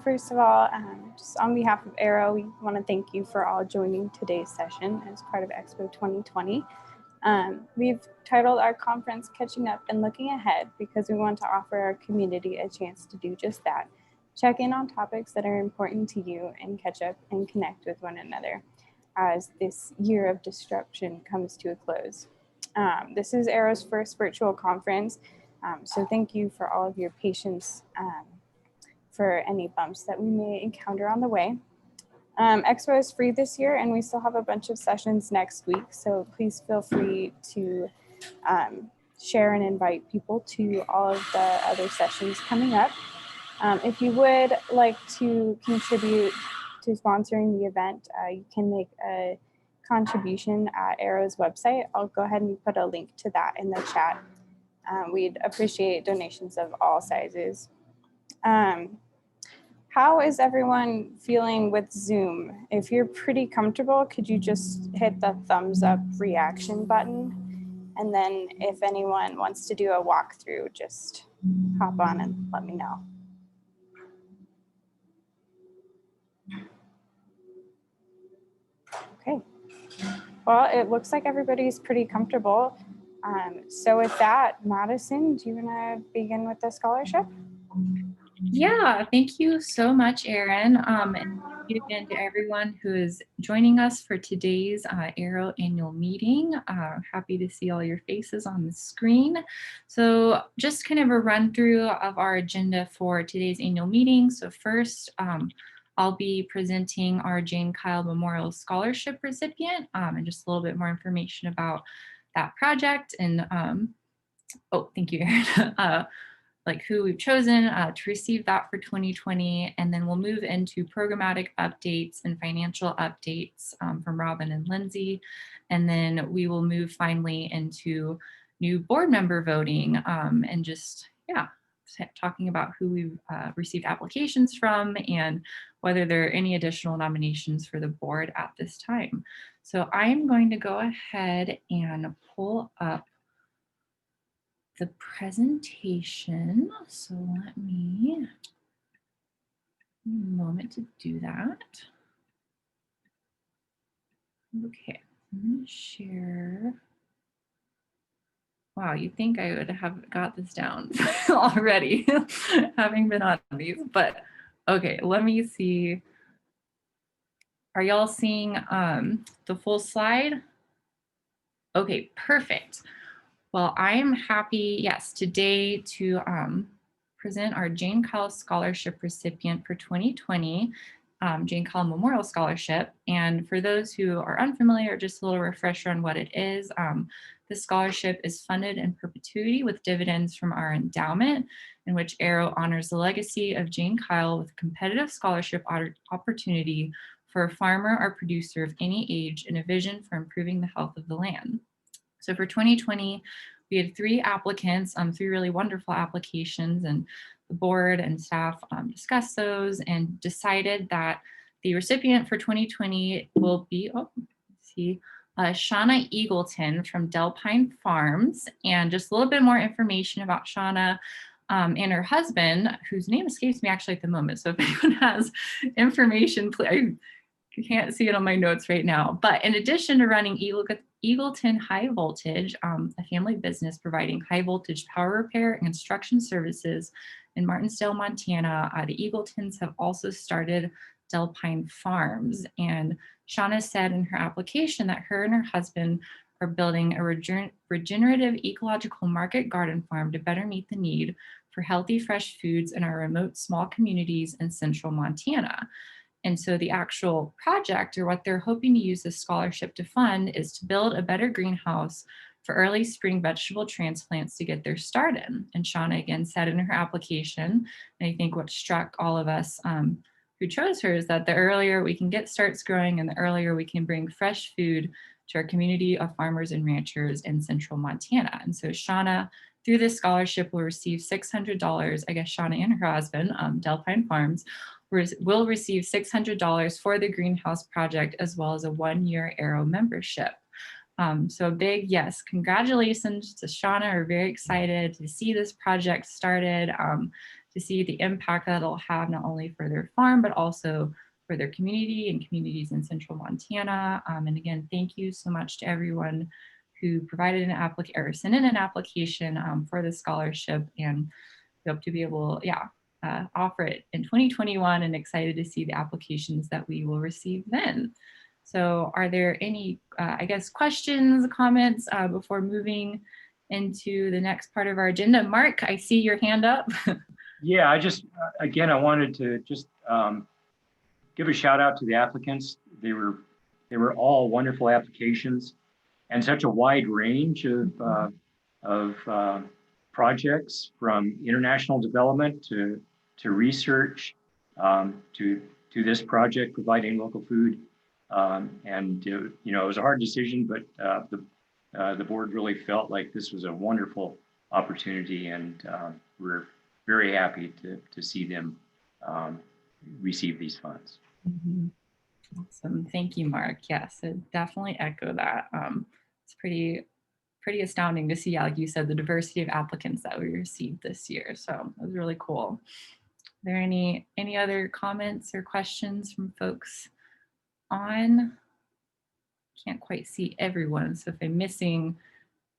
First of all, just on behalf of AERO, we want to thank you for all joining today's session as part of Expo 2020. We've titled our conference Catching Up and Looking Ahead because we want to offer our community a chance to do just that. Check in on topics that are important to you and catch up and connect with one another as this year of disruption comes to a close. This is AERO's first virtual conference, so thank you for all of your patience for any bumps that we may encounter on the way. Expo is free this year and we still have a bunch of sessions next week, so please feel free to share and invite people to all of the other sessions coming up. If you would like to contribute to sponsoring the event, you can make a contribution at AERO's website. I'll go ahead and put a link to that in the chat. We'd appreciate donations of all sizes. How is everyone feeling with Zoom? If you're pretty comfortable, could you just hit the thumbs up reaction button? And then if anyone wants to do a walkthrough, just hop on and let me know. Okay, well, it looks like everybody's pretty comfortable. So with that, Madison, do you want to begin with the scholarship? Yeah, thank you so much, Erin. And thank you again to everyone who is joining us for today's AERO annual meeting. Happy to see all your faces on the screen. So just kind of a run through of our agenda for today's annual meeting. So first, I'll be presenting our Jane Kyle Memorial Scholarship recipient and just a little bit more information about that project. And oh, thank you, Erin. Like who we've chosen to receive that for 2020. And then we'll move into programmatic updates and financial updates from Robin and Lindsay. And then we will move finally into new board member voting and just, yeah, talking about who we've received applications from and whether there are any additional nominations for the board at this time. So I'm going to go ahead and pull up the presentation. So let me a moment to do that. Okay, I'm going to share. Wow, you'd think I would have got this down already, having been on these, but okay, let me see. Are y'all seeing the full slide? Okay, perfect. Well, I am happy, yes, today to present our Jane Kyle Scholarship recipient for 2020, Jane Kyle Memorial Scholarship. And for those who are unfamiliar, just a little refresher on what it is. This scholarship is funded in perpetuity with dividends from our endowment, in which AERO honors the legacy of Jane Kyle with a competitive scholarship opportunity for a farmer or producer of any age and a vision for improving the health of the land. So for 2020, we had 3 applicants, 3 really wonderful applications, and the board and staff discussed those and decided that the recipient for 2020 will be, Shauna Eagleton from Delpine Farms. And just a little bit more information about Shauna and her husband, whose name escapes me actually at the moment. So if anyone has information, please, I can't see it on my notes right now. But in addition to running Eagleton High Voltage, a family business providing high voltage power repair and construction services in Martinsdale, Montana, the Eagletons have also started Delpine Farms. And Shauna said in her application that her and her husband are building a regenerative ecological market garden farm to better meet the need for healthy, fresh foods in our remote small communities in central Montana. And so the actual project, or what they're hoping to use this scholarship to fund, is to build a better greenhouse for early spring vegetable transplants to get their start in. And Shauna again said in her application, and I think what struck all of us who chose her is that the earlier we can get starts growing and the earlier we can bring fresh food to our community of farmers and ranchers in central Montana. And so Shauna, through this scholarship, will receive $600. I guess Shauna and her husband, Delpine Farms, will receive $600 for the greenhouse project, as well as a 1-year AERO membership. So a big yes, congratulations to Shauna. We're very excited to see this project started. to see the impact that it'll have not only for their farm, but also for their community and communities in central Montana. And again, thank you so much to everyone who provided an application or sent in an application for the scholarship, and we hope to be able, offer it in 2021, and excited to see the applications that we will receive then. So are there any, questions, comments before moving into the next part of our agenda? Mark, I see your hand up. Yeah, I wanted to just give a shout out to the applicants. They were all wonderful applications and such a wide range of projects, from international development to research, to this project providing local food. It was a hard decision, but the board really felt like this was a wonderful opportunity, and we're very happy to see them receive these funds. Mm-hmm. Awesome. Thank you, Mark. Yes, I definitely echo that. It's pretty astounding to see, like you said, the diversity of applicants that we received this year. So it was really cool. Are there any other comments or questions from folks on? Can't quite see everyone, so if I'm missing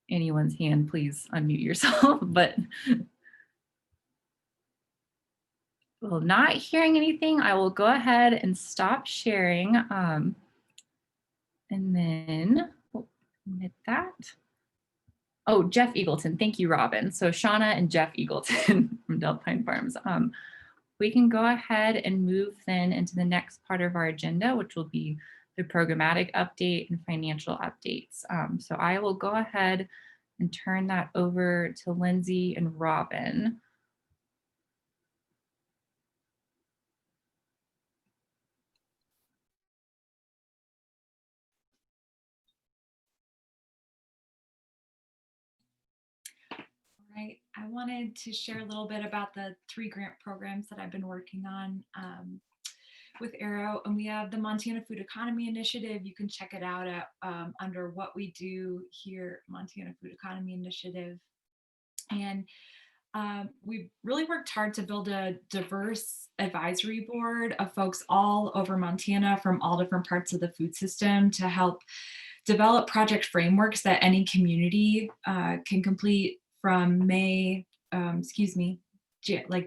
anyone's hand, please unmute yourself. But well, not hearing anything, I will go ahead and stop sharing. And then admit that. Oh, Jeff Eagleton. Thank you, Robin. So Shauna and Jeff Eagleton from Delpine Farms. We can go ahead and move then into the next part of our agenda, which will be the programmatic update and financial updates. So I will go ahead and turn that over to Lindsay and Robin. Right. I wanted to share a little bit about the 3 grant programs that I've been working on with AERO, and we have the Montana Food Economy Initiative. You can check it out at under what we do here, Montana Food Economy Initiative. And we've really worked hard to build a diverse advisory board of folks all over Montana from all different parts of the food system to help develop project frameworks that any community can complete from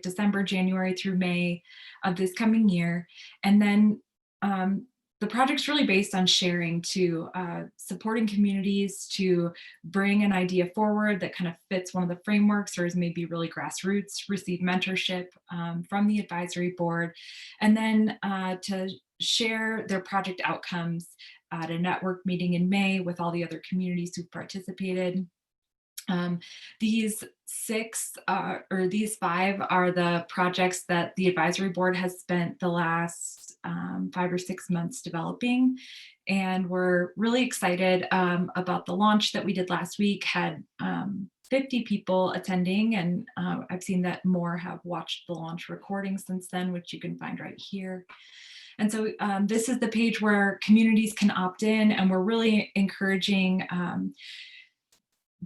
December, January through May of this coming year. And then the project's really based on sharing, to supporting communities to bring an idea forward that kind of fits one of the frameworks or is maybe really grassroots, receive mentorship from the advisory board, and then to share their project outcomes at a network meeting in May with all the other communities who participated. These 5 are the projects that the advisory board has spent the last 5 or 6 months developing. And we're really excited about the launch that we did last week. Had 50 people attending, and I've seen that more have watched the launch recording since then, which you can find right here. And so this is the page where communities can opt in, and we're really encouraging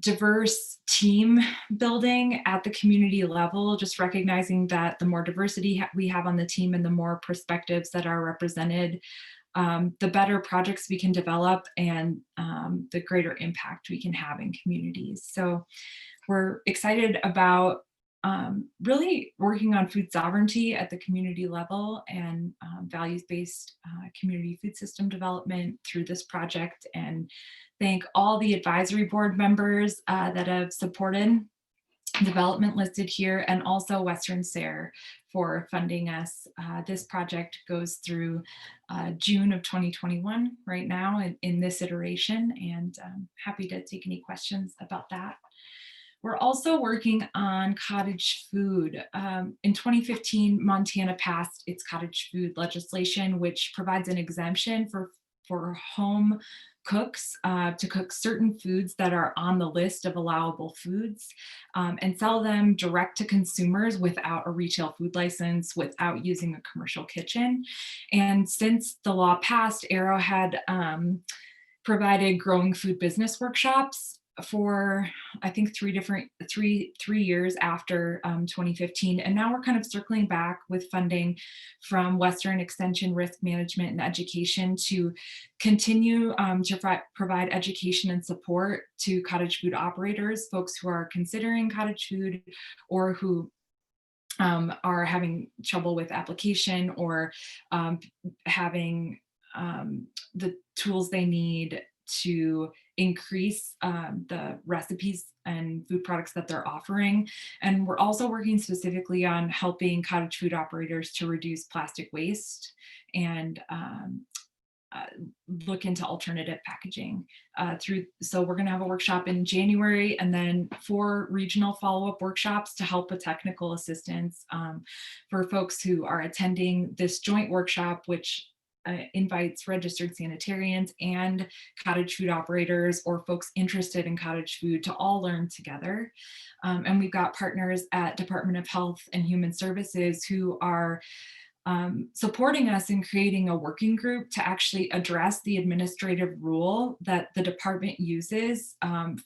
diverse team building at the community level, just recognizing that the more diversity we have on the team and the more perspectives that are represented, the better projects we can develop, and the greater impact we can have in communities. So we're excited about really working on food sovereignty at the community level and values-based community food system development through this project, and thank all the advisory board members that have supported development listed here, and also Western SARE for funding us. This project goes through June of 2021 right now in this iteration, and I'm happy to take any questions about that. We're also working on cottage food. In 2015, Montana passed its cottage food legislation, which provides an exemption for home cooks to cook certain foods that are on the list of allowable foods and sell them direct to consumers without a retail food license, without using a commercial kitchen. And since the law passed, AERO had provided growing food business workshops for I think three years after 2015, and now we're kind of circling back with funding from Western Extension Risk Management and Education to continue to provide education and support to cottage food operators, folks who are considering cottage food or who are having trouble with application or having the tools they need to increase the recipes and food products that they're offering. And we're also working specifically on helping cottage food operators to reduce plastic waste and look into alternative packaging so we're going to have a workshop in January, and then 4 regional follow-up workshops to help with technical assistance for folks who are attending this joint workshop, which invites registered sanitarians and cottage food operators or folks interested in cottage food to all learn together. And we've got partners at Department of Health and Human Services who are supporting us in creating a working group to actually address the administrative rule that the department uses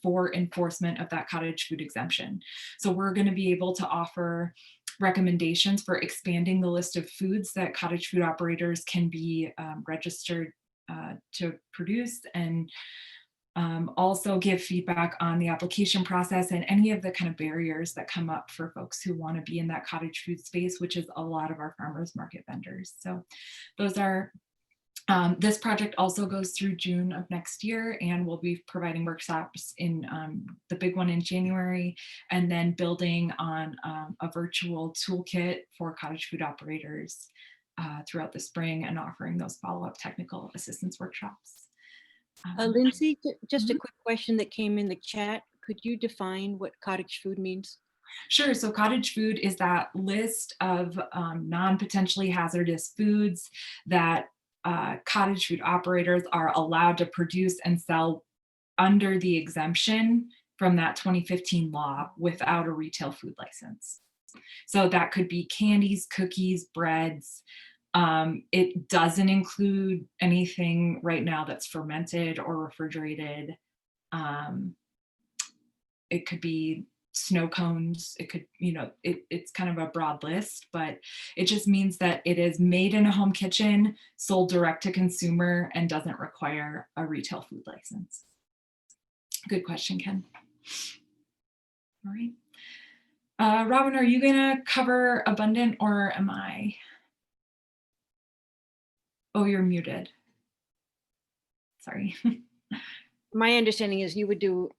for enforcement of that cottage food exemption. So we're going to be able to offer recommendations for expanding the list of foods that cottage food operators can be registered to produce, and also give feedback on the application process and any of the kind of barriers that come up for folks who want to be in that cottage food space, which is a lot of our farmers market vendors. So those are, this project also goes through June of next year, and we'll be providing workshops in the big one in January, and then building on a virtual toolkit for cottage food operators throughout the spring, and offering those follow-up technical assistance workshops. Lindsay, just a quick question that came in the chat. Could you define what cottage food means? Sure. So cottage food is that list of non-potentially hazardous foods that cottage food operators are allowed to produce and sell under the exemption from that 2015 law without a retail food license. So that could be candies, cookies, breads. It doesn't include anything right now that's fermented or refrigerated. It could be snow cones. It could, it's kind of a broad list, but it just means that it is made in a home kitchen, sold direct to consumer, and doesn't require a retail food license. Good question, Ken. All right. Robin, are you gonna cover abundant, or am I? Oh, you're muted. Sorry. My understanding is you would do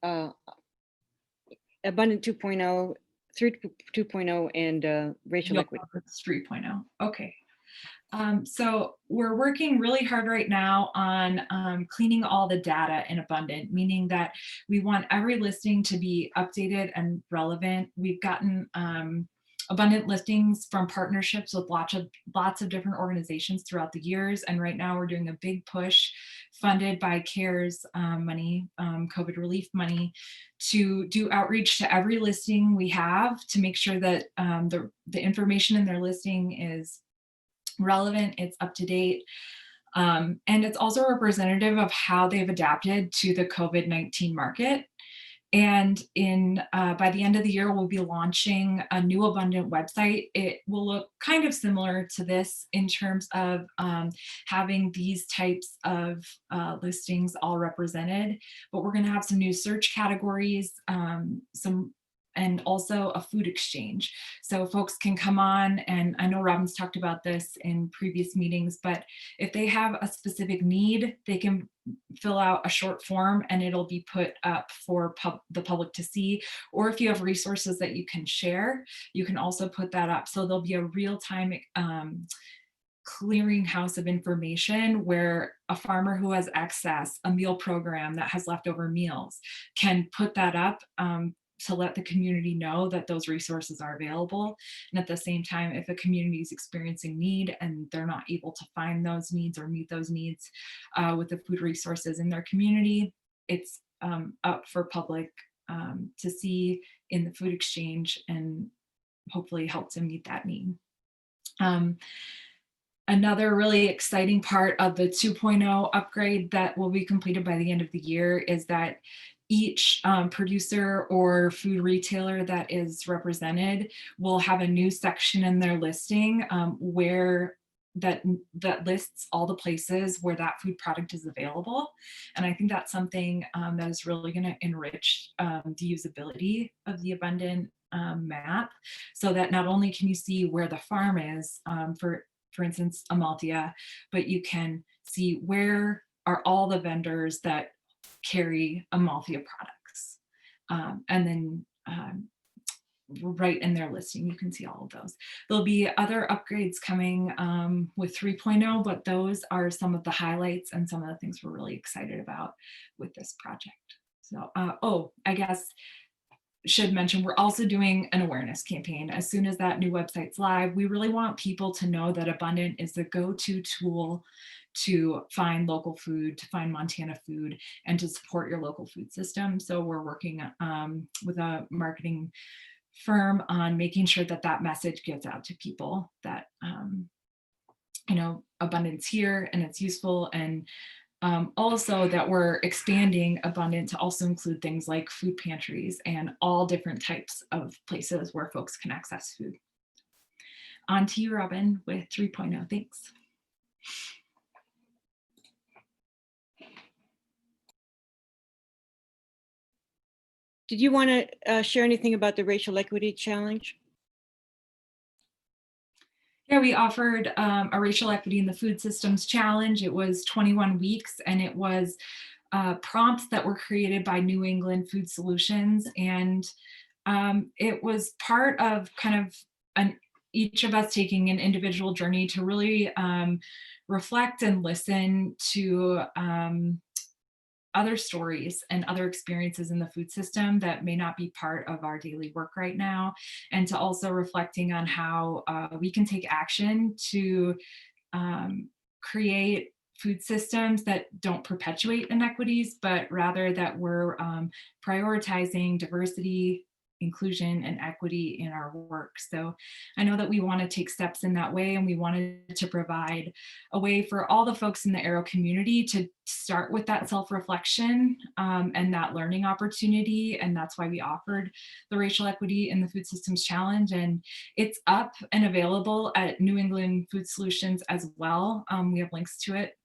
Abundant 2.0 through 2.0 and racial equity. 3.0. Okay. So we're working really hard right now on cleaning all the data in Abundant, meaning that we want every listing to be updated and relevant. We've gotten Abundant listings from partnerships with lots of different organizations throughout the years, and right now we're doing a big push funded by CARES money, COVID relief money, to do outreach to every listing we have to make sure that the information in their listing is relevant, it's up to date, and it's also representative of how they've adapted to the COVID-19 market. And by the end of the year, we'll be launching a new Abundant website. It will look kind of similar to this in terms of having these types of listings all represented, but we're going to have some new search categories, and also a food exchange. So folks can come on, and I know Robin's talked about this in previous meetings, but if they have a specific need, they can fill out a short form and it'll be put up for the public to see. Or if you have resources that you can share, you can also put that up. So there'll be a real-time clearinghouse of information where a farmer who has excess, a meal program that has leftover meals, can put that up to let the community know that those resources are available. And at the same time, if a community is experiencing need and they're not able to find those needs or meet those needs with the food resources in their community, it's up for public to see in the food exchange and hopefully help to meet that need. Another really exciting part of the 2.0 upgrade that will be completed by the end of the year is that each producer or food retailer that is represented will have a new section in their listing where that lists all the places where that food product is available. And I think that's something that is really going to enrich the usability of the Abundant map, so that not only can you see where the farm is, for instance, Amalthea, but you can see where are all the vendors that carry Amalthea products. And then right in their listing, you can see all of those. There'll be other upgrades coming with 3.0, but those are some of the highlights and some of the things we're really excited about with this project. So, oh, I guess should mention, we're also doing an awareness campaign. As soon as that new website's live, we really want people to know that Abundant is the go-to tool to find local food, to find Montana food, and to support your local food system. So we're working with a marketing firm on making sure that that message gets out to people, that you know, Abundant's here and it's useful, and also that we're expanding Abundant to also include things like food pantries and all different types of places where folks can access food. On to you, Robin, with 3.0. Thanks. Did you want to share anything about the Racial Equity Challenge? Yeah, we offered a Racial Equity in the Food Systems Challenge. It was 21 weeks, and it was prompts that were created by New England Food Solutions. And it was part of kind of each of us taking an individual journey to really reflect and listen to other stories and other experiences in the food system that may not be part of our daily work right now, and to also reflecting on how we can take action to create food systems that don't perpetuate inequities, but rather that we're prioritizing diversity, inclusion, and equity in our work. So I know that we want to take steps in that way, and we wanted to provide a way for all the folks in the AERO community to start with that self-reflection and that learning opportunity. And that's why we offered the Racial Equity in the Food Systems Challenge. And it's up and available at New England Food Solutions as well. We have links to it,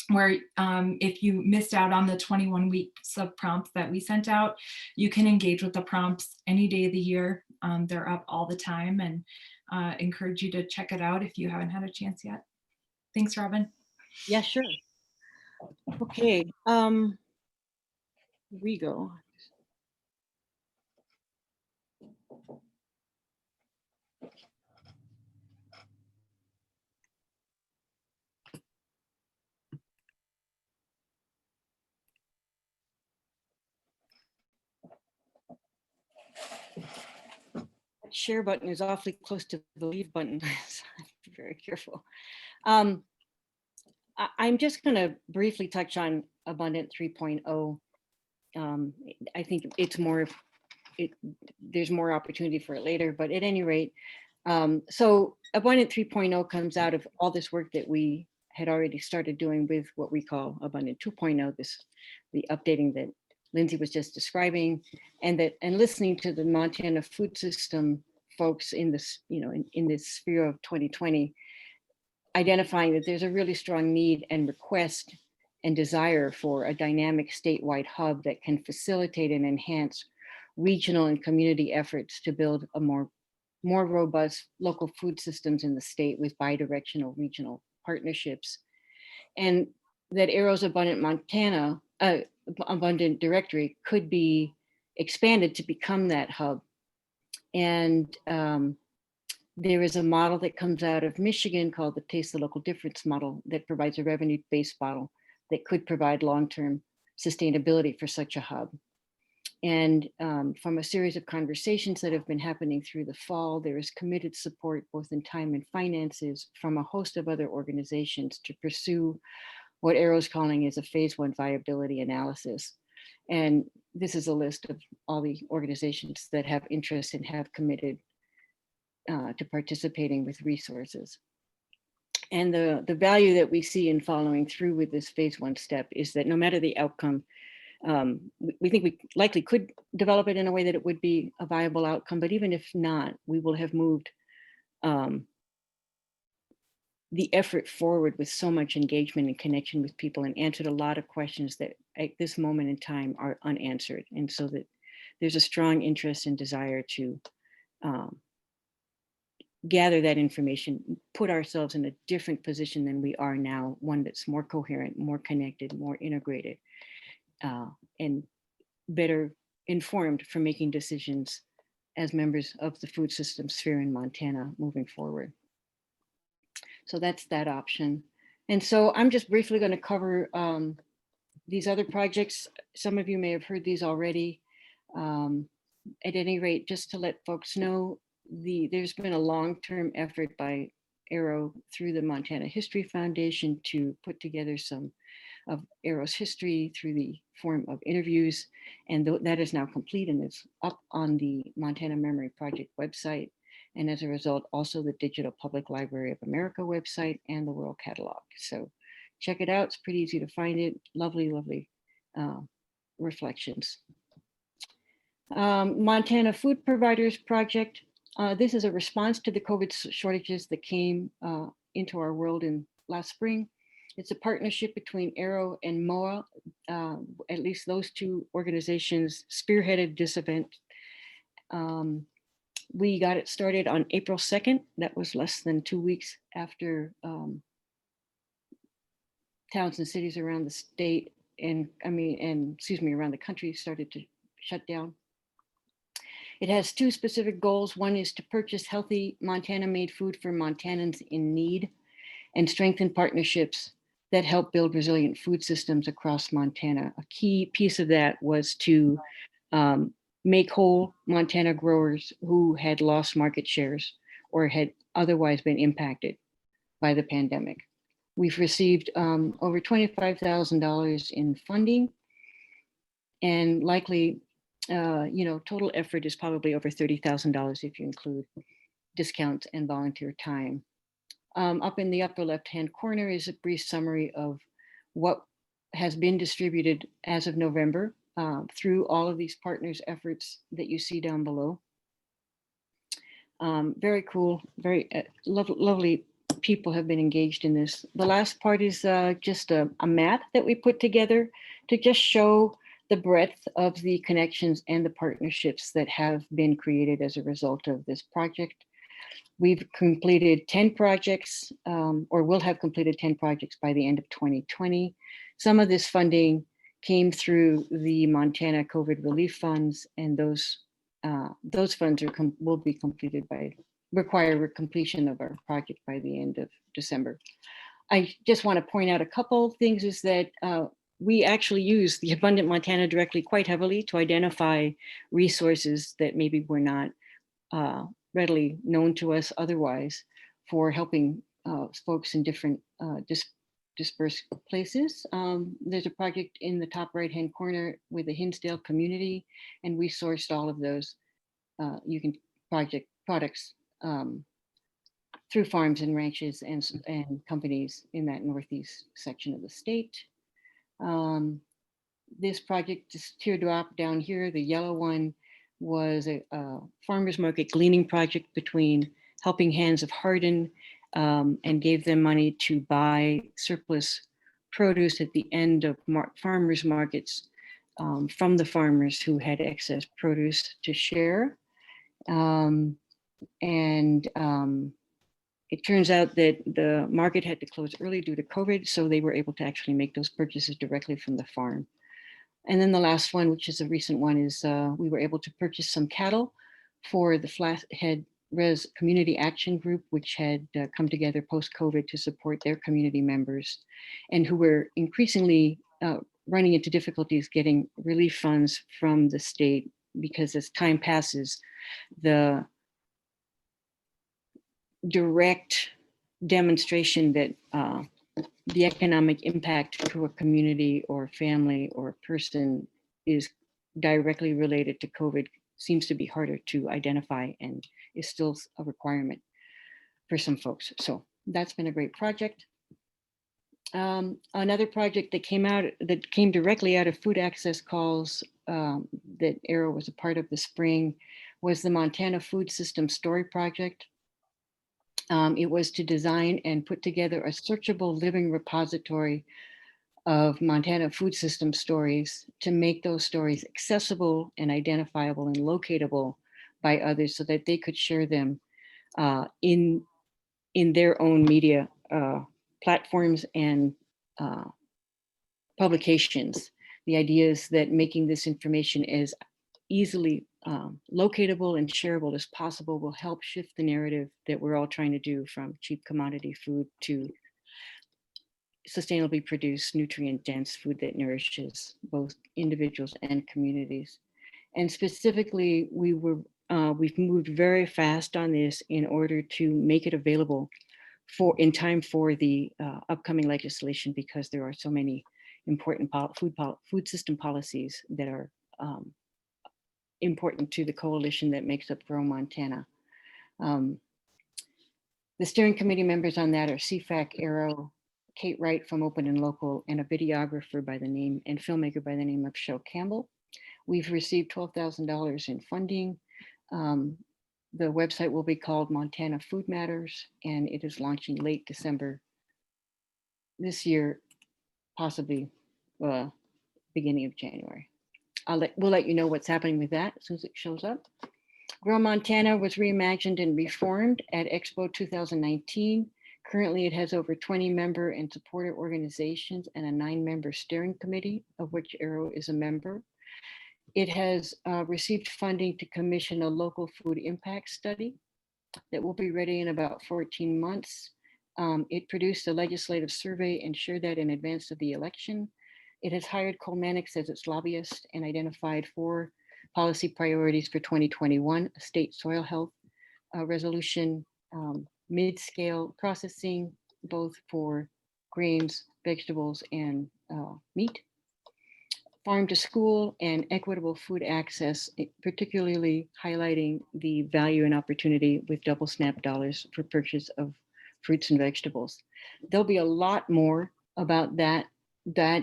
where if you missed out on the 21-week sub prompts that we sent out, you can engage with the prompts any day of the year. They're up all the time, and encourage you to check it out if you haven't had a chance yet. Thanks, Robin. Yeah, sure. Okay, here we go. That share button is awfully close to the leave button, so be very careful. I'm just going to briefly touch on Abundant 3.0. I think it's more, there's more opportunity for it later, but at any rate, so Abundant 3.0 comes out of all this work that we had already started doing with what we call Abundant 2.0, the updating that Lindsay was just describing, and listening to the Montana food system folks in this, in this sphere of 2020, identifying that there's a really strong need and request and desire for a dynamic statewide hub that can facilitate and enhance regional and community efforts to build a more robust local food systems in the state with bidirectional regional partnerships. And that AERO's Abundant Directory could be expanded to become that hub. And there is a model that comes out of Michigan called the Taste the Local Difference model that provides a revenue-based model that could provide long-term sustainability for such a hub. And from a series of conversations that have been happening through the fall, there is committed support both in time and finances from a host of other organizations to pursue what AERO's calling is a phase 1 viability analysis. And this is a list of all the organizations that have interest and have committed to participating with resources. And the value that we see in following through with this phase 1 step is that no matter the outcome, We think we likely could develop it in a way that it would be a viable outcome, but even if not, we will have moved the effort forward with so much engagement and connection with people, and answered a lot of questions that at this moment in time are unanswered. And so that there's a strong interest and desire to gather that information, put ourselves in a different position than we are now, one that's more coherent, more connected, more integrated, and better informed for making decisions as members of the food system sphere in Montana moving forward. So that's that option. And so I'm just briefly going to cover these other projects. Some of you may have heard these already. At any rate, just to let folks know, there's been a long-term effort by AERO through the Montana History Foundation to put together some of AERO's history through the form of interviews. And that is now complete and it's up on the Montana Memory Project website. And as a result, also the Digital Public Library of America website and the World Catalog. So check it out. It's pretty easy to find it. Lovely, lovely reflections. Montana Food Providers Project. This is a response to the COVID shortages that came into our world in last spring. It's a partnership between AERO and MOA. At least those two organizations spearheaded this event. We got it started on April 2nd. That was less than 2 weeks after towns and cities around the state and around the country started to shut down. It has two specific goals. One is to purchase healthy Montana-made food for Montanans in need and strengthen partnerships that help build resilient food systems across Montana. A key piece of that was to make whole Montana growers who had lost market shares or had otherwise been impacted by the pandemic. We've received over $25,000 in funding, and likely total effort is probably over $30,000 if you include discounts and volunteer time. Up in the upper left-hand corner is a brief summary of what has been distributed as of November through all of these partners' efforts that you see down below. Very cool, very lovely people have been engaged in this. The last part is just a map that we put together to just show the breadth of the connections and the partnerships that have been created as a result of this project. We've completed 10 projects, or will have completed 10 projects by the end of 2020. Some of this funding came through the Montana COVID relief funds, and those funds will be completed require completion of our project by the end of December. I just want to point out a couple things is that we actually use the Abundant Montana directly quite heavily to identify resources that maybe were not readily known to us otherwise for helping folks in different dispersed places. There's a project in the top right-hand corner with the Hinsdale community, and we sourced all of those products through farms and ranches and companies in that northeast section of the state. This project is teardrop down here. The yellow one was a farmers market gleaning project between Helping Hands of Hardin and gave them money to buy surplus produce at the end of farmers markets from the farmers who had excess produce to share. It turns out that the market had to close early due to COVID, so they were able to actually make those purchases directly from the farm. And then the last one, which is a recent one, is we were able to purchase some cattle for the Flathead Res Community Action Group, which had come together post-COVID to support their community members and who were increasingly running into difficulties getting relief funds from the state because as time passes, the direct demonstration that the economic impact to a community or family or person is directly related to COVID seems to be harder to identify and is still a requirement for some folks. So that's been a great project. Another project that came directly out of food access calls that AERO was a part of this spring was the Montana Food System Story Project. It was to design and put together a searchable living repository of Montana food system stories to make those stories accessible and identifiable and locatable by others so that they could share them in their own media platforms and publications. The idea is that making this information as easily locatable and shareable as possible will help shift the narrative that we're all trying to do from cheap commodity food to sustainably produced, nutrient-dense food that nourishes both individuals and communities. And specifically, we've moved very fast on this in order to make it available in time for the upcoming legislation, because there are so many important food system policies that are important to the coalition that makes up Grow Montana. The steering committee members on that are CFAC, AERO, Kate Wright from Open and Local, and a videographer by the name and filmmaker by the name of Shel Campbell. We've received $12,000 in funding. The website will be called Montana Food Matters, and it is launching late December this year, possibly beginning of January. We'll let you know what's happening with that as soon as it shows up. Grow Montana was reimagined and reformed at Expo 2019. Currently, it has over 20 member and supporter organizations and a 9-member steering committee, of which AERO is a member. It has received funding to commission a local food impact study that will be ready in about 14 months. It produced a legislative survey and shared that in advance of the election. It has hired Colmanics as its lobbyist and identified 4 policy priorities for 2021: a state soil health resolution, mid-scale processing, both for grains, vegetables, and meat, farm to school, and equitable food access, particularly highlighting the value and opportunity with double SNAP dollars for purchase of fruits and vegetables. There'll be a lot more about that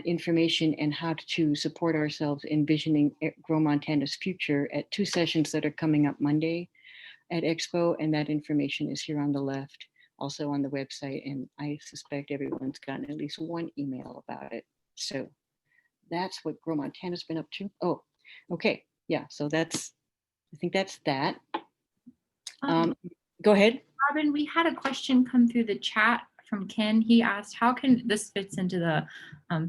information and how to support ourselves envisioning Grow Montana's future at 2 sessions that are coming up Monday at Expo, and that information is here on the left, also on the website, and I suspect everyone's gotten at least 1 email about it. So that's what Grow Montana's been up to. Oh, okay, yeah, so I think that's that. Go ahead. Robin, we had a question come through the chat from Ken. He asked, how can, this fits into the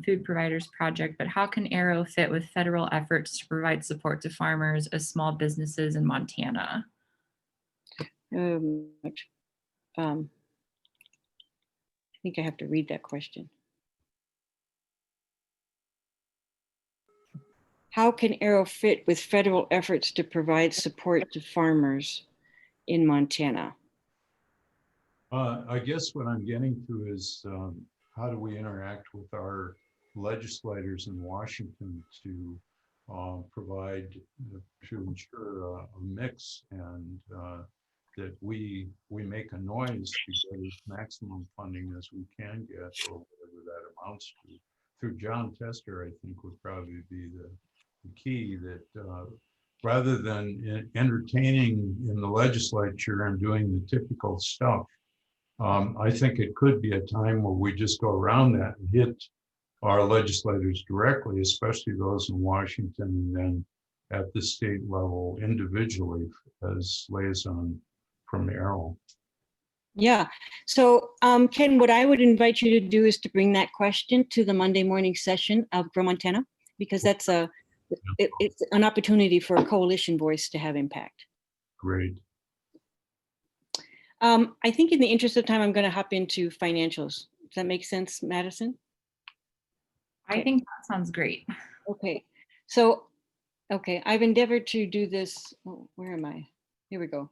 Food Providers Project, but how can AERO fit with federal efforts to provide support to farmers as small businesses in Montana? I think I have to read that question. How can AERO fit with federal efforts to provide support to farmers in Montana? I guess what I'm getting to is how do we interact with our legislators in Washington to provide, to ensure a mix, and that we make a noise to get as maximum funding as we can get, or whatever that amounts to. Through John Tester, I think would probably be the key, that rather than entertaining in the legislature and doing the typical stuff, I think it could be a time where we just go around that and hit our legislators directly, especially those in Washington, and then at the state level individually as liaison from the AERO. Yeah, so Ken, what I would invite you to do is to bring that question to the Monday morning session of Grow Montana, because that's it's an opportunity for a coalition voice to have impact. Great. I think in the interest of time, I'm going to hop into financials. Does that make sense, Madison? I think that sounds great. Okay, so, okay, I've endeavored to do this. Oh, where am I? Here we go.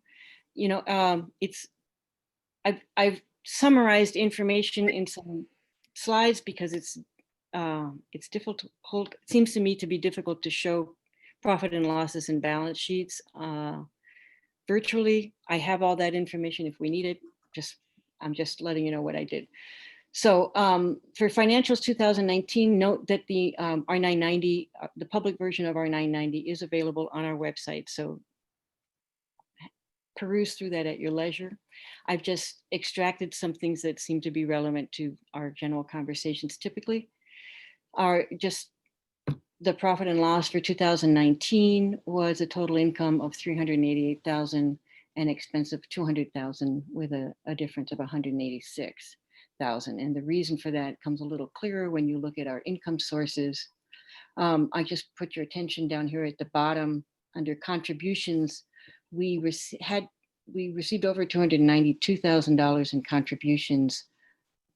You know, I've summarized information in some slides because it's difficult to hold. It seems to me to be difficult to show profit and losses and balance sheets virtually. I have all that information if we need it. I'm just letting you know what I did. So for financials 2019, note that the R990, the public version of R990 is available on our website. So peruse through that at your leisure. I've just extracted some things that seem to be relevant to our general conversations typically. Are just the profit and loss for 2019 was a total income of 388,000 and expense of 200,000 with a difference of 186,000. And the reason for that comes a little clearer when you look at our income sources. I just put your attention down here at the bottom under contributions. We received over $292,000 in contributions,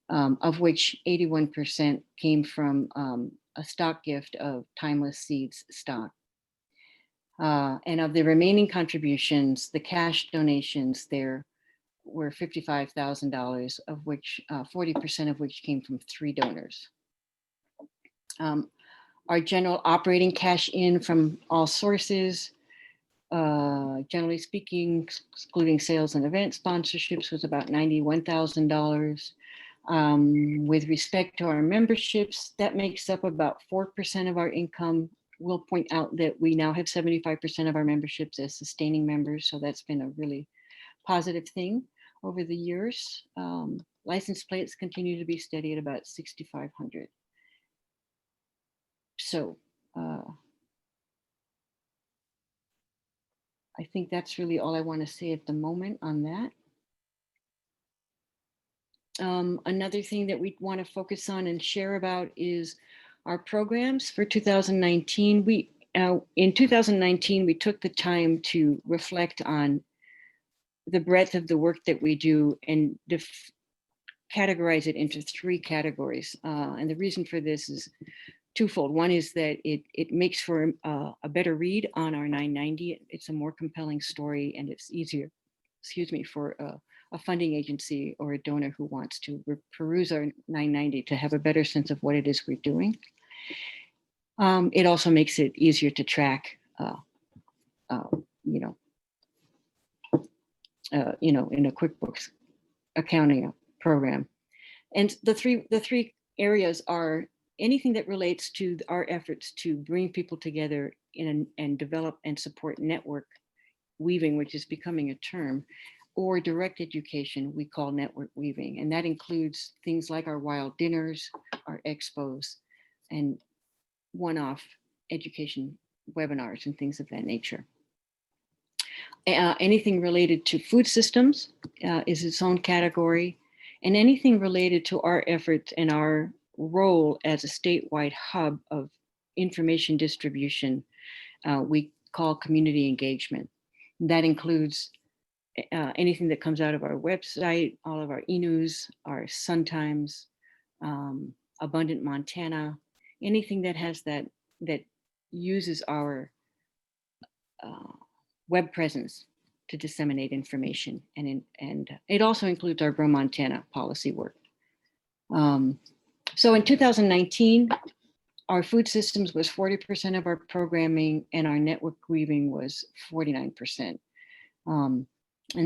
of which 81% came from a stock gift of Timeless Seeds stock. And of the remaining contributions, the cash donations there were $55,000, of which 40% of which came from 3 donors. Our general operating cash in from all sources, generally speaking, excluding sales and event sponsorships, was about $91,000. With respect to our memberships, that makes up about 4% of our income. We'll point out that we now have 75% of our memberships as sustaining members, so that's been a really positive thing over the years. License plates continue to be steady at about 6,500. So I think that's really all I want to say at the moment on that. Another thing that we want to focus on and share about is our programs for 2019. In 2019, we took the time to reflect on the breadth of the work that we do and categorize it into 3 categories. And the reason for this is twofold. One is that it makes for a better read on our 990. It's a more compelling story, and it's easier, for a funding agency or a donor who wants to peruse our 990 to have a better sense of what it is we're doing. It also makes it easier to track, in a QuickBooks accounting program. And the three areas are anything that relates to our efforts to bring people together and develop and support network weaving, which is becoming a term, or direct education we call network weaving. And that includes things like our wild dinners, our expos, and one-off education webinars and things of that nature. Anything related to food systems is its own category, and anything related to our efforts and our role as a statewide hub of information distribution, we call community engagement. That includes anything that comes out of our website, all of our e-news, our Sun Times, Abundant Montana, anything that has that uses our web presence to disseminate information, and it also includes our Grow Montana policy work. So in 2019, our food systems was 40% of our programming, and our network weaving was 49%. And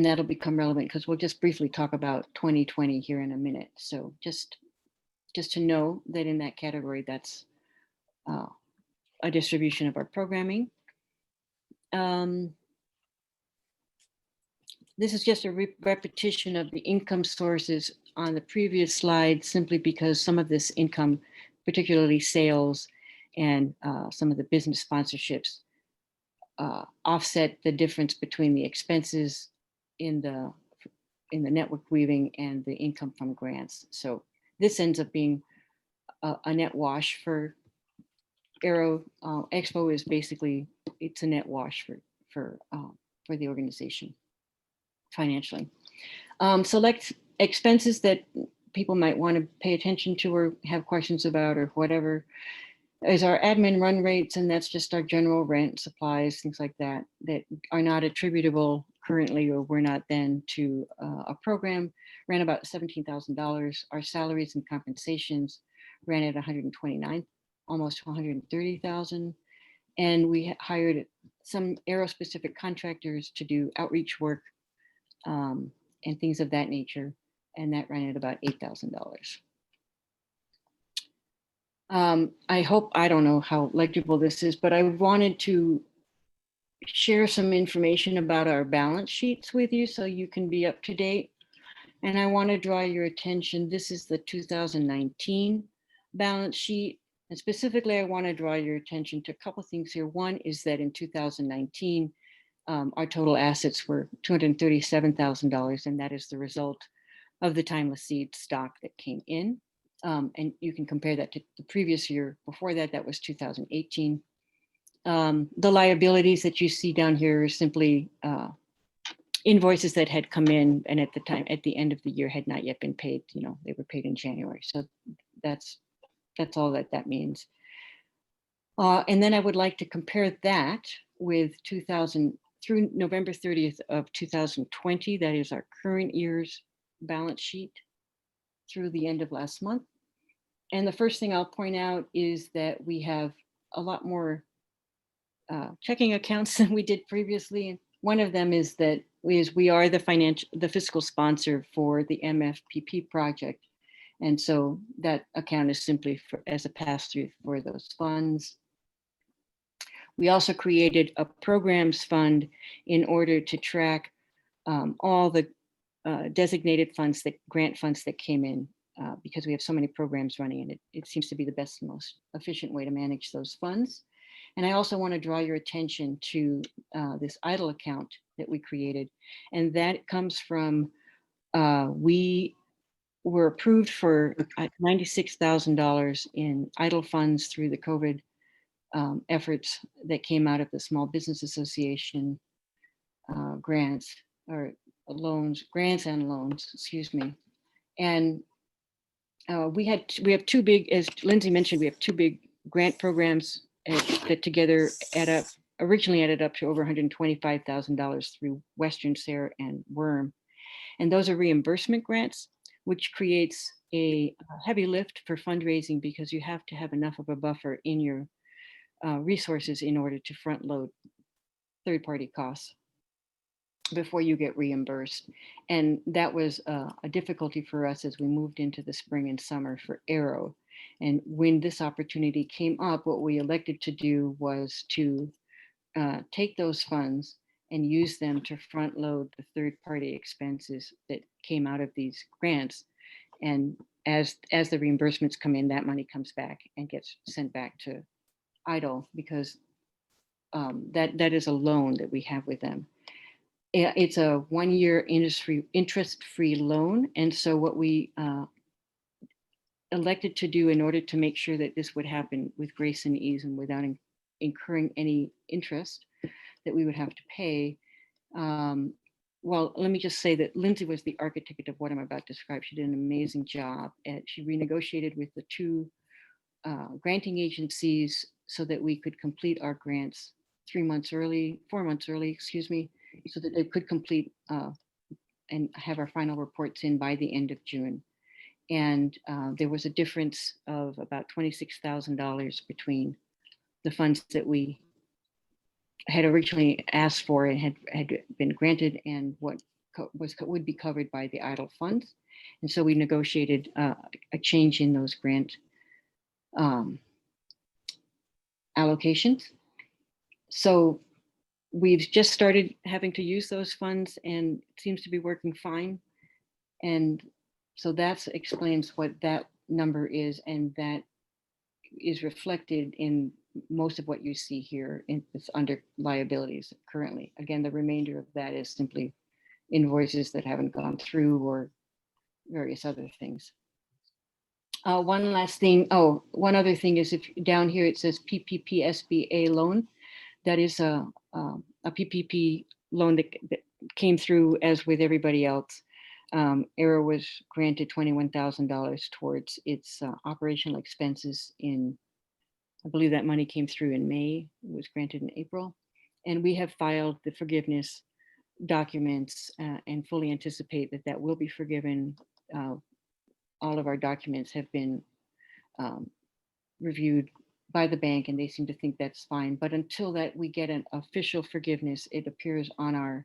that'll become relevant because we'll just briefly talk about 2020 here in a minute. So just to know that in that category, that's a distribution of our programming. This is just a repetition of the income sources on the previous slide, simply because some of this income, particularly sales and some of the business sponsorships, offset the difference between the expenses in the network weaving and the income from grants. So this ends up being a net wash for AERO. Expo is basically, it's a net wash for the organization financially. Select expenses that people might want to pay attention to or have questions about or whatever is our admin run rates, and that's just our general rent, supplies, things like that, that are not attributable currently or were not then to a program, ran about $17,000. Our salaries and compensations ran at 129, almost 130,000. And we hired some AERO specific contractors to do outreach work and things of that nature. And that ran at about $8,000. I don't know how legible this is, but I wanted to share some information about our balance sheets with you so you can be up to date. And I want to draw your attention. This is the 2019 balance sheet. And specifically, I want to draw your attention to a couple of things here. One is that in 2019, our total assets were $237,000, and that is the result of the timeless seed stock that came in. And you can compare that to the previous year. Before that, that was 2018. The liabilities that you see down here are simply invoices that had come in and at the end of the year had not yet been paid. You know, they were paid in January. So that's all that means. And then I would like to compare that with through November 30th of 2020. That is our current year's balance sheet through the end of last month. And the first thing I'll point out is that we have a lot more checking accounts than we did previously. One of them is that we are the fiscal sponsor for the MFPP project. And so that account is simply as a pass-through for those funds. We also created a programs fund in order to track all the designated funds, grant funds that came in, because we have so many programs running, and it seems to be the best and most efficient way to manage those funds. And I also want to draw your attention to this idle account that we created. And that comes from, we were approved for $96,000 in idle funds through the COVID efforts that came out of the Small Business Association grants and loans, excuse me. And we have two big, as Lindsay mentioned, we have two big grant programs that together originally added up to over $125,000 through Western SARE and WORM. And those are reimbursement grants, which creates a heavy lift for fundraising because you have to have enough of a buffer in your resources in order to front load third-party costs before you get reimbursed. And that was a difficulty for us as we moved into the spring and summer for AERO. And when this opportunity came up, what we elected to do was to take those funds and use them to front load the third-party expenses that came out of these grants. And as the reimbursements come in, that money comes back and gets sent back to idle because that is a loan that we have with them. It's a 1-year interest-free loan. And so what we elected to do in order to make sure that this would happen with grace and ease and without incurring any interest that we would have to pay. Well, let me just say that Lindsay was the architect of what I'm about to describe. She did an amazing job. She renegotiated with the two granting agencies so that we could complete our grants 4 months early, excuse me, so that they could complete and have our final reports in by the end of June. And there was a difference of about $26,000 between the funds that we had originally asked for and had been granted and what would be covered by the idle funds. And so we negotiated a change in those grant allocations. So we've just started having to use those funds and it seems to be working fine. And so that explains what that number is, and that is reflected in most of what you see here it's under liabilities currently. Again, the remainder of that is simply invoices that haven't gone through or various other things. One last thing. Oh, one other thing is if down here it says PPP SBA loan, that is a PPP loan that came through as with everybody else. AERO was granted $21,000 towards its operational expenses I believe that money came through in May, it was granted in April. And we have filed the forgiveness documents and fully anticipate that will be forgiven. All of our documents have been reviewed by the bank and they seem to think that's fine. But until that we get an official forgiveness, it appears on our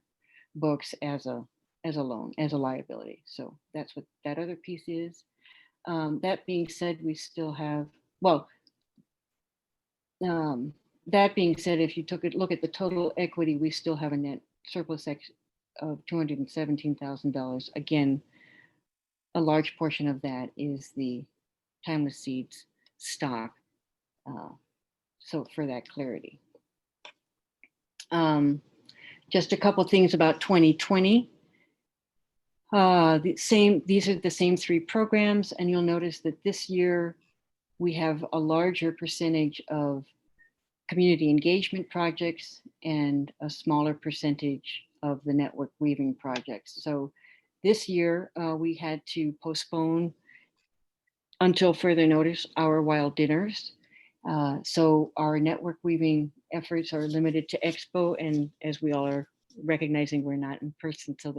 books as a loan, as a liability. So that's what that other piece is. That being said, we still have, well, That being said, if you look at the total equity, we still have a net surplus of $217,000. Again, a large portion of that is the Timeless Seeds stock. So for that clarity. Just a couple things about 2020. These are the same three programs, and you'll notice that this year we have a larger percentage of community engagement projects and a smaller percentage of the network weaving projects. So this year we had to postpone until further notice our wild dinners. So our network weaving efforts are limited to Expo, and as we all are recognizing, we're not in person, so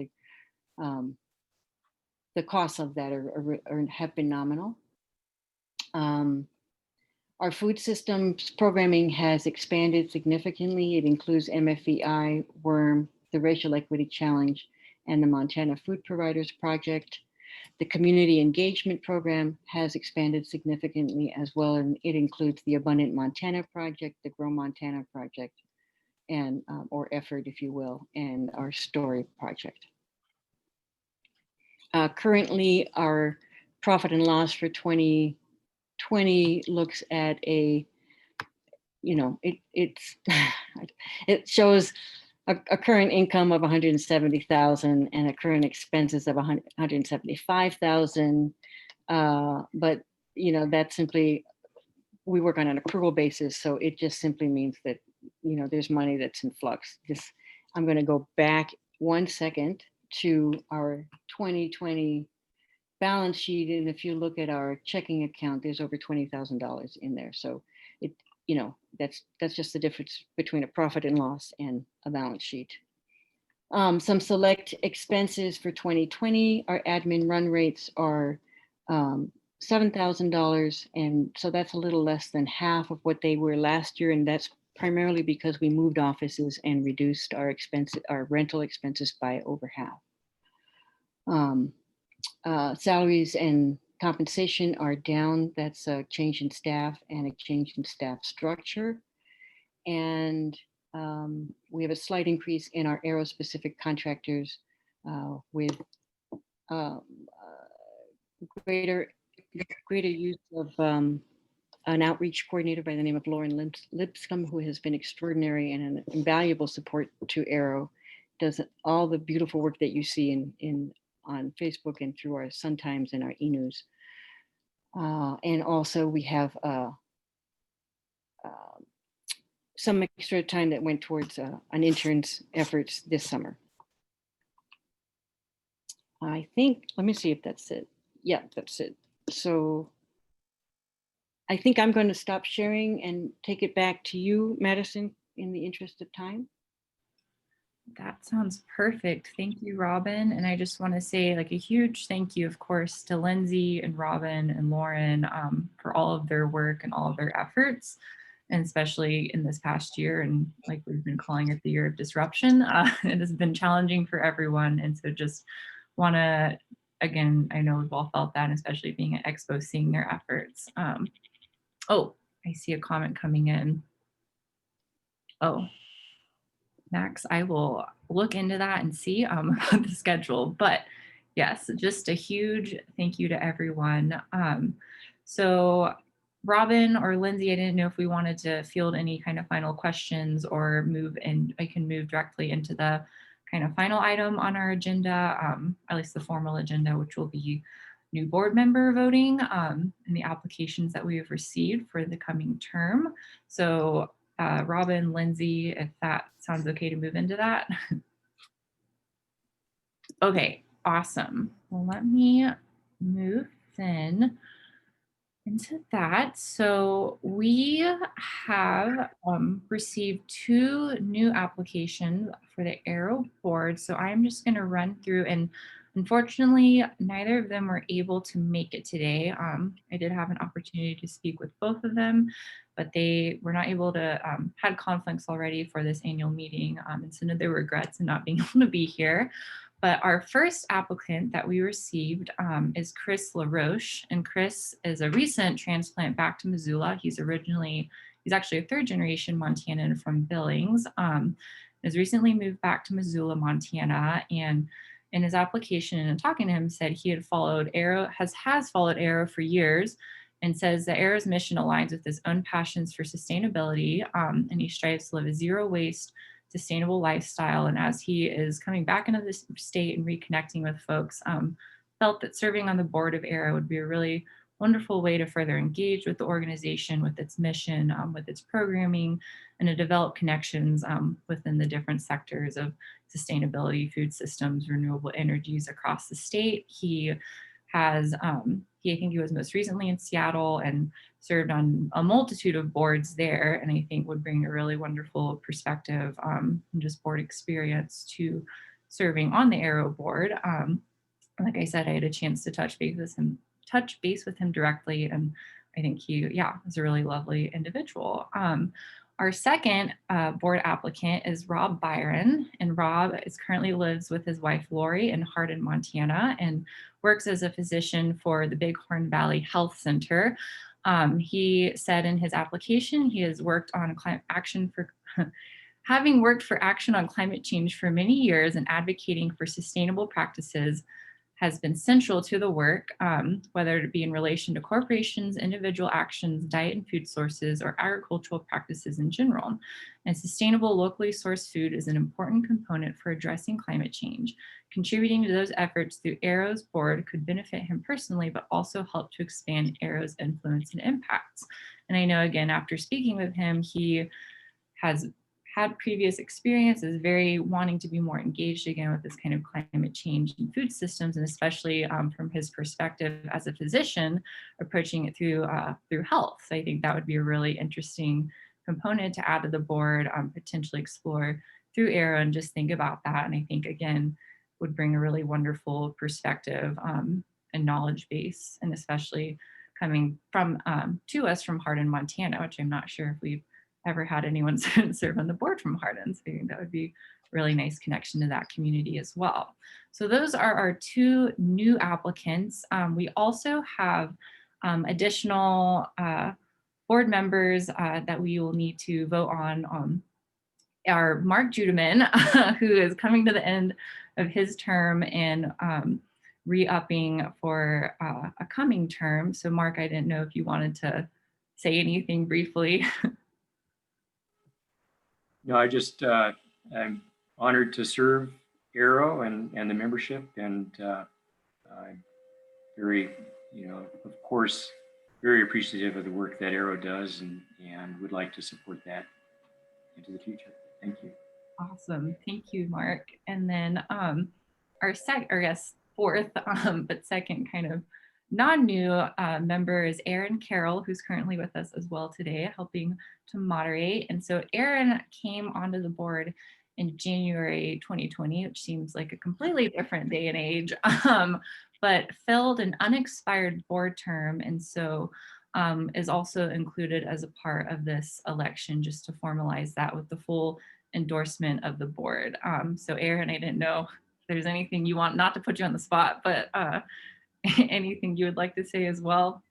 the costs of that have been nominal. Our food systems programming has expanded significantly. It includes MFEI, WORM, the Racial Equity Challenge, and the Montana Food Providers Project. The community engagement program has expanded significantly as well, and it includes the Abundant Montana Project, the Grow Montana Project, and or effort, if you will, and our Story Project. Currently, our profit and loss for 2020 looks at a, it shows a current income of 170,000 and a current expenses of 175,000. But that's simply, we work on an accrual basis, so it just simply means that there's money that's in flux. I'm going to go back 1 second to our 2020 balance sheet, and if you look at our checking account, there's over $20,000 in there. So it, that's just the difference between a profit and loss and a balance sheet. Some select expenses for 2020, our admin run rates are $7,000, and so that's a little less than half of what they were last year, and that's primarily because we moved offices and reduced our rental expenses by over half. Salaries and compensation are down. That's a change in staff and a change in staff structure. And we have a slight increase in our AERO specific contractors with greater use of an outreach coordinator by the name of Lauren Lipscomb, who has been extraordinary and an invaluable support to AERO, does all the beautiful work that you see on Facebook and through our Sun Times and our e-news. And also we have some extra time that went towards an intern's efforts this summer. I think, let me see if that's it. Yeah, that's it. So I think I'm going to stop sharing and take it back to you, Madison, in the interest of time. That sounds perfect. Thank you, Robin. And I just want to say a huge thank you, of course, to Lindsay and Robin and Lauren for all of their work and all of their efforts, and especially in this past year. And like we've been calling it the year of disruption, it has been challenging for everyone. And so just want to, again, I know we've all felt that, and especially being at Expo, seeing their efforts. Oh, I see a comment coming in. Oh, Max, I will look into that and see the schedule. But yes, just a huge thank you to everyone. So Robin or Lindsay, I didn't know if we wanted to field any kind of final questions or move in. I can move directly into the kind of final item on our agenda, at least the formal agenda, which will be new board member voting and the applications that we have received for the coming term. So Robin, Lindsay, if that sounds okay to move into that. Okay, awesome. Well, let me move then into that. So we have received 2 new applications for the AERO board. So I'm just going to run through, and unfortunately, neither of them were able to make it today. I did have an opportunity to speak with both of them, but they were not able to, had conflicts already for this annual meeting, and so they regrets in not being able to be here. But our first applicant that we received is Chris Laroche, and Chris is a recent transplant back to Missoula. He's originally he's actually a third generation Montanan from Billings, has recently moved back to Missoula, Montana, and in his application and talking to him said he had followed AERO, has followed AERO for years, and says that AERO's mission aligns with his own passions for sustainability, and he strives to live a zero waste, sustainable lifestyle. And as he is coming back into this state and reconnecting with folks, felt that serving on the board of AERO would be a really wonderful way to further engage with the organization, with its mission, with its programming, and to develop connections within the different sectors of sustainability, food systems, renewable energies across the state. He has, I think he was most recently in Seattle and served on a multitude of boards there, and I think would bring a really wonderful perspective and just board experience to serving on the AERO board. Like I said, I had a chance to touch base with him directly, and I think he, is a really lovely individual. Our second board applicant is Rob Byron, and Rob currently lives with his wife Lori in Hardin, Montana, and works as a physician for the Bighorn Valley Health Center. He said in his application he has worked on climate action for having worked for action on climate change for many years and advocating for sustainable practices has been central to the work, whether it be in relation to corporations, individual actions, diet and food sources, or agricultural practices in general. And sustainable, locally sourced food is an important component for addressing climate change. Contributing to those efforts through AERO's board could benefit him personally, but also help to expand AERO's influence and impacts. And I know, again, after speaking with him, he has had previous experiences, very wanting to be more engaged again with this kind of climate change in food systems, and especially from his perspective as a physician, approaching it through health. So I think that would be a really interesting component to add to the board, potentially explore through AERO and just think about that. And I think, again, would bring a really wonderful perspective and knowledge base, and especially coming from to us from Hardin, Montana, which I'm not sure if we've ever had anyone serve on the board from Hardin. So I think that would be a really nice connection to that community as well. So those are our two new applicants. We also have additional board members that we will need to vote on. Our Mark Judeman, who is coming to the end of his term and re-upping for a coming term. So Mark, I didn't know if you wanted to say anything briefly. No, I'm honored to serve AERO and the membership, and I'm very, of course, very appreciative of the work that AERO does, and would like to support that into the future. Thank you. Awesome. Thank you, Mark. And then our fourth, but second kind of non-new member is Erin Carroll, who's currently with us as well today, helping to moderate. And so Erin came onto the board in January 2020, which seems like a completely different day and age, but filled an unexpired board term. And so is also included as a part of this election, just to formalize that with the full endorsement of the board. So Erin, I didn't know if there's anything you want, not to put you on the spot, but anything you would like to say as well?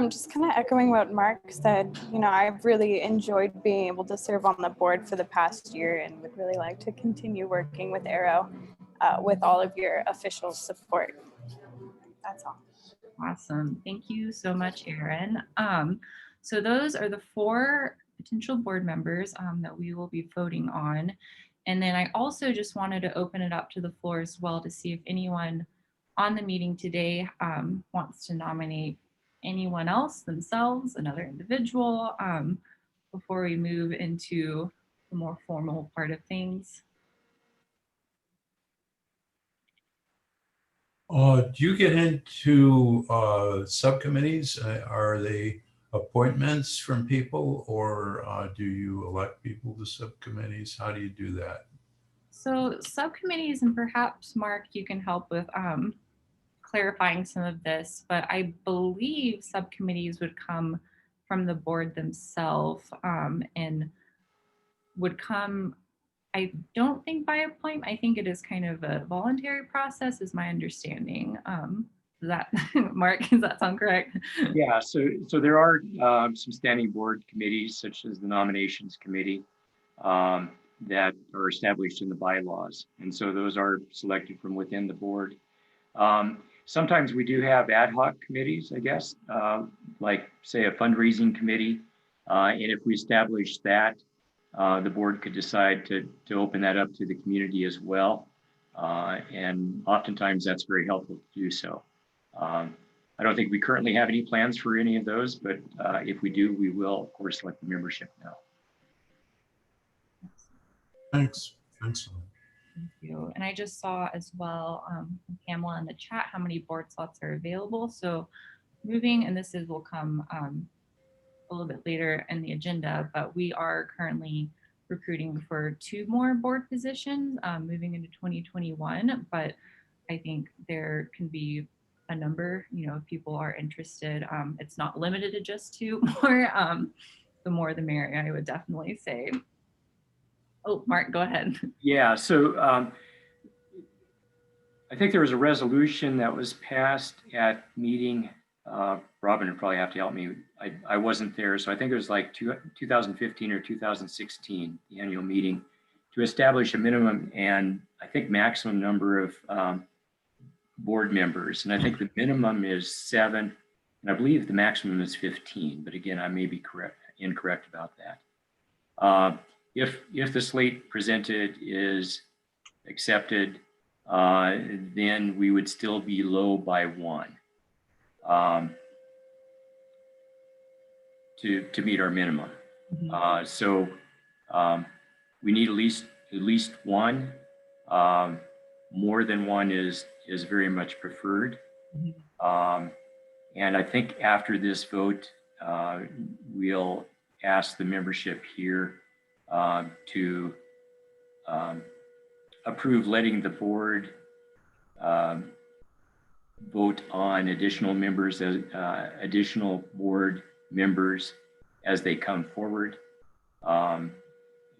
Just kind of echoing what Mark said, I've really enjoyed being able to serve on the board for the past year, and would really like to continue working with AERO with all of your official support. That's all. Awesome. Thank you so much, Erin. So those are the four potential board members that we will be voting on. And then I also just wanted to open it up to the floor as well to see if anyone on the meeting today wants to nominate anyone else, themselves, another individual, before we move into the more formal part of things. Do you get into subcommittees? Are they appointments from people, or do you elect people to subcommittees? How do you do that? So subcommittees, and perhaps Mark, you can help with clarifying some of this, but I believe subcommittees would come from the board themselves and would come, I don't think by appointment. I think it is kind of a voluntary process, is my understanding. Is that, Mark, does that sound correct? Yeah, so there are some standing board committees, such as the nominations committee, that are established in the bylaws. And so those are selected from within the board. Sometimes we do have ad hoc committees, I guess, like say a fundraising committee. And if we establish that, the board could decide to open that up to the community as well. And oftentimes that's very helpful to do so. I don't think we currently have any plans for any of those, but if we do, we will, of course, let the membership know. Thanks. Thank you. And I just saw as well, Pamela in the chat, how many board slots are available. So moving, and this will come a little bit later in the agenda, but we are currently recruiting for 2 more board positions moving into 2021. But I think there can be a number, if people are interested. It's not limited to just 2 more. The more the merrier, I would definitely say. Oh, Mark, go ahead. Yeah, so I think there was a resolution that was passed at meeting. Robin would probably have to help me. I wasn't there, so I think it was like 2015 or 2016, the annual meeting, to establish a minimum and I think maximum number of board members. And I think the minimum is 7, and I believe the maximum is 15. But again, I may be incorrect about that. If the slate presented is accepted, then we would still be low by 1 to meet our minimum. So we need at least 1. More than 1 is very much preferred. And I think after this vote, we'll ask the membership here to approve letting the board vote on additional members, additional board members as they come forward,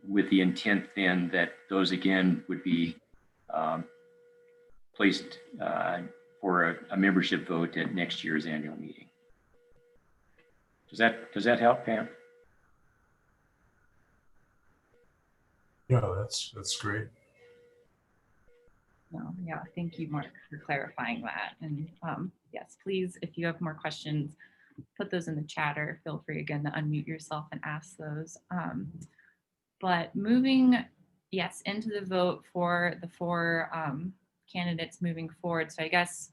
with the intent then that those again would be placed for a membership vote at next year's annual meeting. Does that help, Pam? Yeah, that's great. No, yeah, thank you, Mark, for clarifying that. And yes, please, if you have more questions, put those in the chat, or feel free again to unmute yourself and ask those. But moving, yes, into the vote for the 4 candidates moving forward. So I guess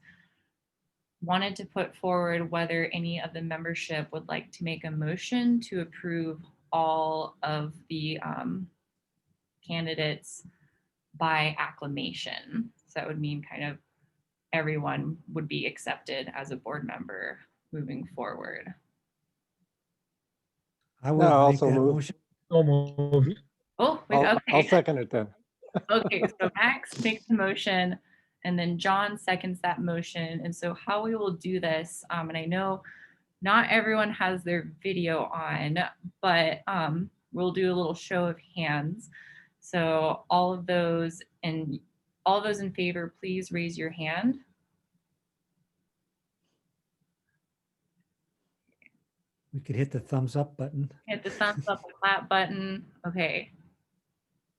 wanted to put forward whether any of the membership would like to make a motion to approve all of the candidates by acclamation. So that would mean kind of everyone would be accepted as a board member moving forward. I will make that motion. So moved. Oh, wait, okay. I'll second it then. Okay, so Max makes the motion and then John seconds that motion. And so how we will do this, and I know not everyone has their video on, but we'll do a little show of hands. So all of those in favor, please raise your hand. We could hit the thumbs up button. Hit the thumbs up, the clap button. Okay.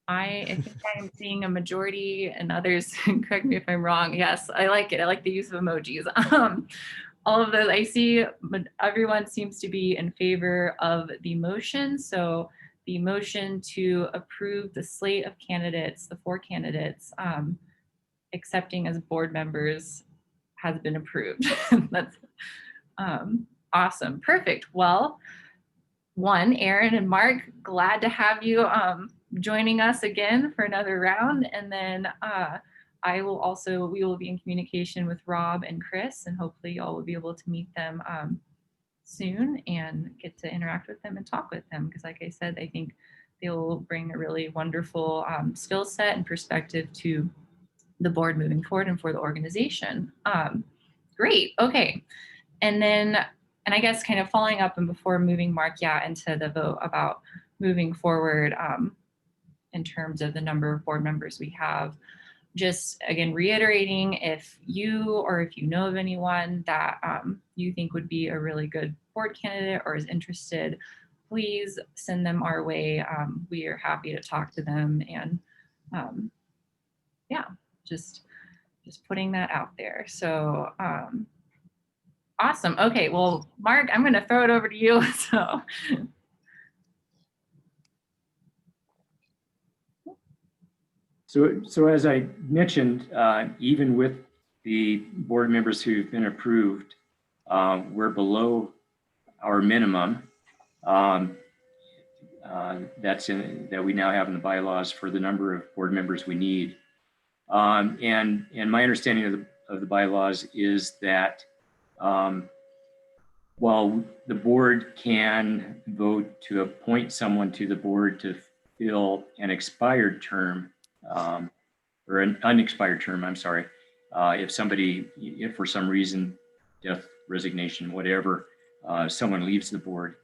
I think I'm seeing a majority, and others, correct me if I'm wrong. Yes, I like it. I like the use of emojis. All of those I see, but everyone seems to be in favor of the motion. So the motion to approve the slate of candidates, the 4 candidates, accepting as board members has been approved. That's awesome. Perfect. Well, Aaron and Mark, glad to have you joining us again for another round. And then we will be in communication with Rob and Chris, and hopefully y'all will be able to meet them soon and get to interact with them and talk with them. Because like I said, I think they'll bring a really wonderful skill set and perspective to the board moving forward and for the organization. Great, okay. And then, and I guess kind of following up and before moving Mark, into the vote about moving forward in terms of the number of board members we have, just again, reiterating, if you or if you know of anyone that you think would be a really good board candidate or is interested, please send them our way. We are happy to talk to them, and yeah, just putting that out there. So awesome. Okay, well, Mark, I'm going to throw it over to you. So as I mentioned, even with the board members who've been approved, we're below our minimum that we now have in the bylaws for the number of board members we need. And my understanding of the bylaws is that while the board can vote to appoint someone to the board to fill an expired term, or an unexpired term, I'm sorry, if for some reason, death, resignation, whatever, someone leaves the board,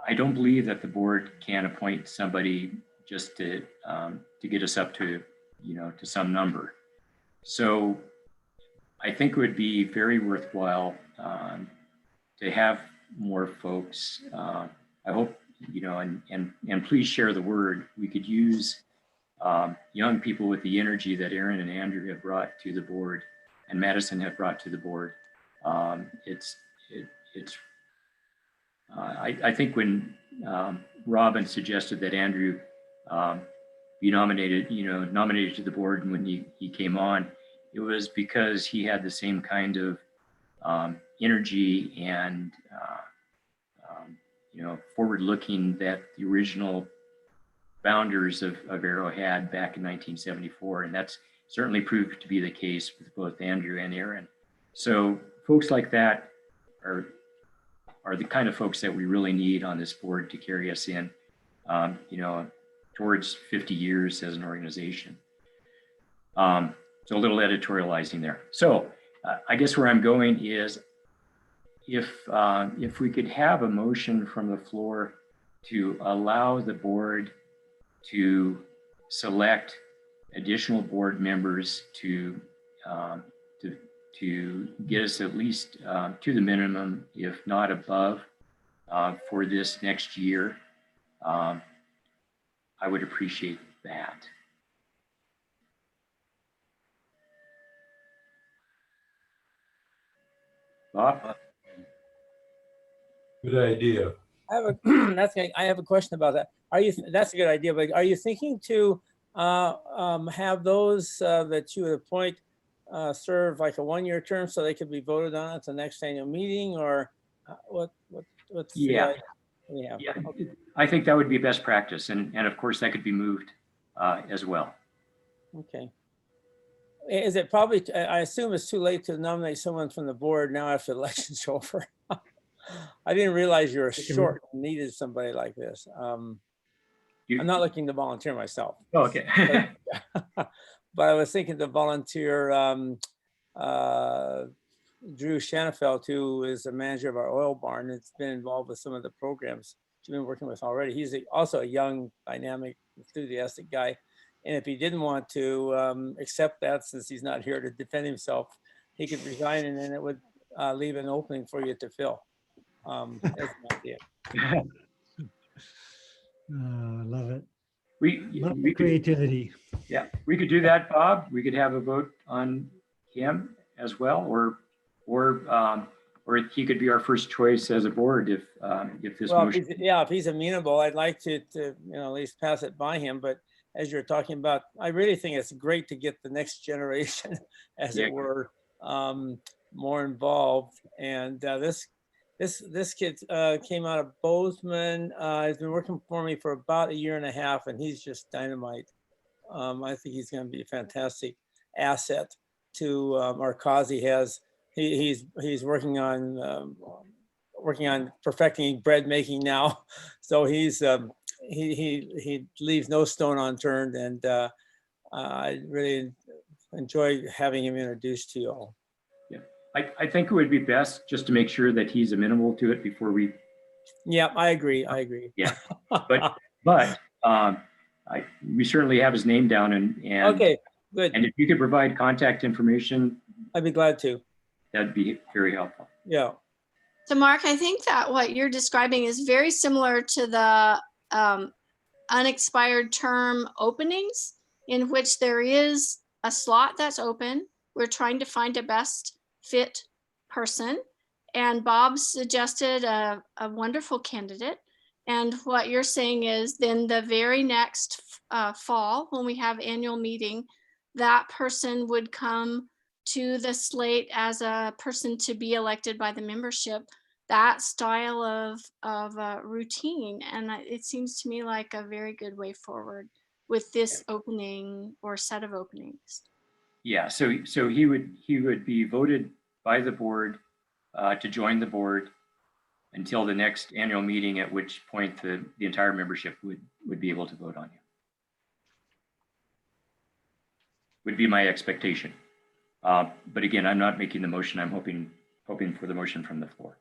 I don't believe that the board can appoint somebody just to get us up to, to some number. So I think it would be very worthwhile to have more folks. I hope, and please share the word. We could use young people with the energy that Aaron and Andrew have brought to the board and Madison have brought to the board. I think when Robin suggested that Andrew be nominated to the board, and when he came on, it was because he had the same kind of energy and forward-looking that the original founders of AERO had back in 1974, and that's certainly proved to be the case with both Andrew and Aaron. So folks like that are the kind of folks that we really need on this board to carry us in, towards 50 years as an organization. So a little editorializing there. So I guess where I'm going is, if we could have a motion from the floor to allow the board to select additional board members to get us at least to the minimum, if not above, for this next year, I would appreciate that. Bob? Good idea. I have a question about that. That's a good idea, but are you thinking to have those that you would appoint serve like a one-year term so they could be voted on at the next annual meeting, or what's Yeah. Yeah. Okay. I think that would be best practice, and of course that could be moved as well. Okay. Is it probably, I assume it's too late to nominate someone from the board now after the election's over? I didn't realize you were short and needed somebody like this. I'm not looking to volunteer myself. Oh, okay. But I was thinking to volunteer Drew Shanafelt, who is the manager of our oil barn. It's been involved with some of the programs she's been working with already. He's also a young, dynamic, enthusiastic guy. And if he didn't want to accept that, since he's not here to defend himself, he could resign, and then it would leave an opening for you to fill. That's an idea. I love it. We Creativity. Yeah, we could do that, Bob. We could have a vote on him as well, or he could be our first choice as a board if this motion. If he's amenable, I'd like to at least pass it by him. But as you're talking about, I really think it's great to get the next generation, as it were, more involved. And this kid came out of Bozeman. He's been working for me for about 1.5 years, and he's just dynamite. I think he's going to be a fantastic asset to our cause. He's working on perfecting bread making now, so he leaves no stone unturned, and I really enjoy having him introduced to you all. Yeah, I think it would be best just to make sure that he's amenable to it before we. Yeah, I agree. Yeah, but we certainly have his name down, and okay. Good. And if you could provide contact information, I'd be glad to. that'd be very helpful. Yeah. So Mark, I think that what you're describing is very similar to the unexpired term openings, in which there is a slot that's open. We're trying to find a best fit person. And Bob suggested a wonderful candidate. And what you're saying is then the very next fall, when we have annual meeting, that person would come to the slate as a person to be elected by the membership, that style of routine. And it seems to me like a very good way forward with this opening or set of openings. Yeah, so he would be voted by the board to join the board until the next annual meeting, at which point the entire membership would be able to vote on him. Would be my expectation. But again, I'm not making the motion. I'm hoping for the motion from the floor.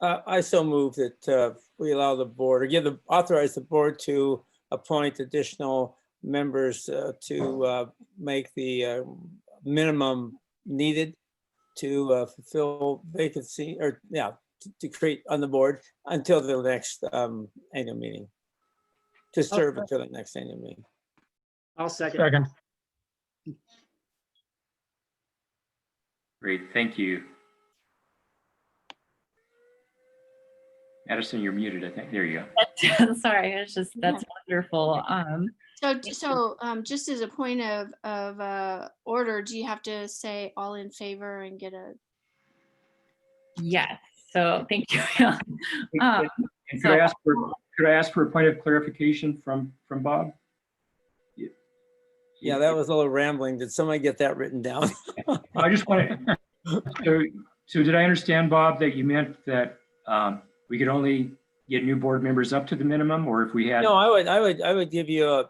I so move that we allow the board, or authorize the board to appoint additional members to make the minimum needed to fulfill vacancy, or to create on the board until the next annual meeting, to serve until the next annual meeting. I'll second. Great, thank you. Addison, you're muted, I think. There you go. Sorry, it's just, that's wonderful. So just as a point of order, do you have to say all in favor and get a? Yes, so thank you. Could I ask for a point of clarification from Bob? Yeah, that was a little rambling. Did somebody get that written down? I just want to, so did I understand, Bob, that you meant that we could only get new board members up to the minimum, or if we had? No, I would give you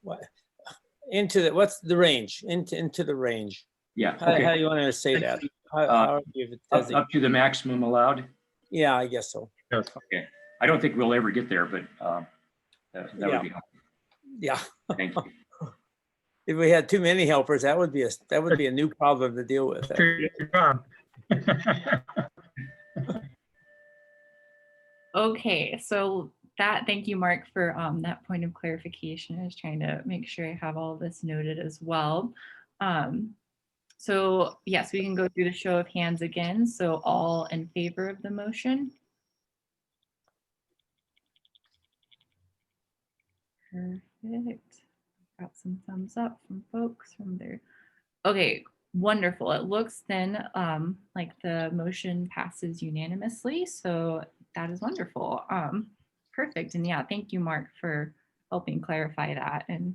what's the range, into the range. Yeah. How Okay. do you want to say that? How do you Up to the maximum allowed? Yeah, I guess so. Yes. Okay. I don't think we'll ever get there, but that would be helpful. Yeah. Thank you. If we had too many helpers, that would be a new problem to deal with. Okay, so thank you, Mark, for that point of clarification. I was trying to make sure I have all of this noted as well. So yes, we can go through the show of hands again. So all in favor of the motion? Perfect. Got some thumbs up from folks from there. Okay, wonderful. It looks then like the motion passes unanimously. So that is wonderful. Perfect. And yeah, thank you, Mark, for helping clarify that and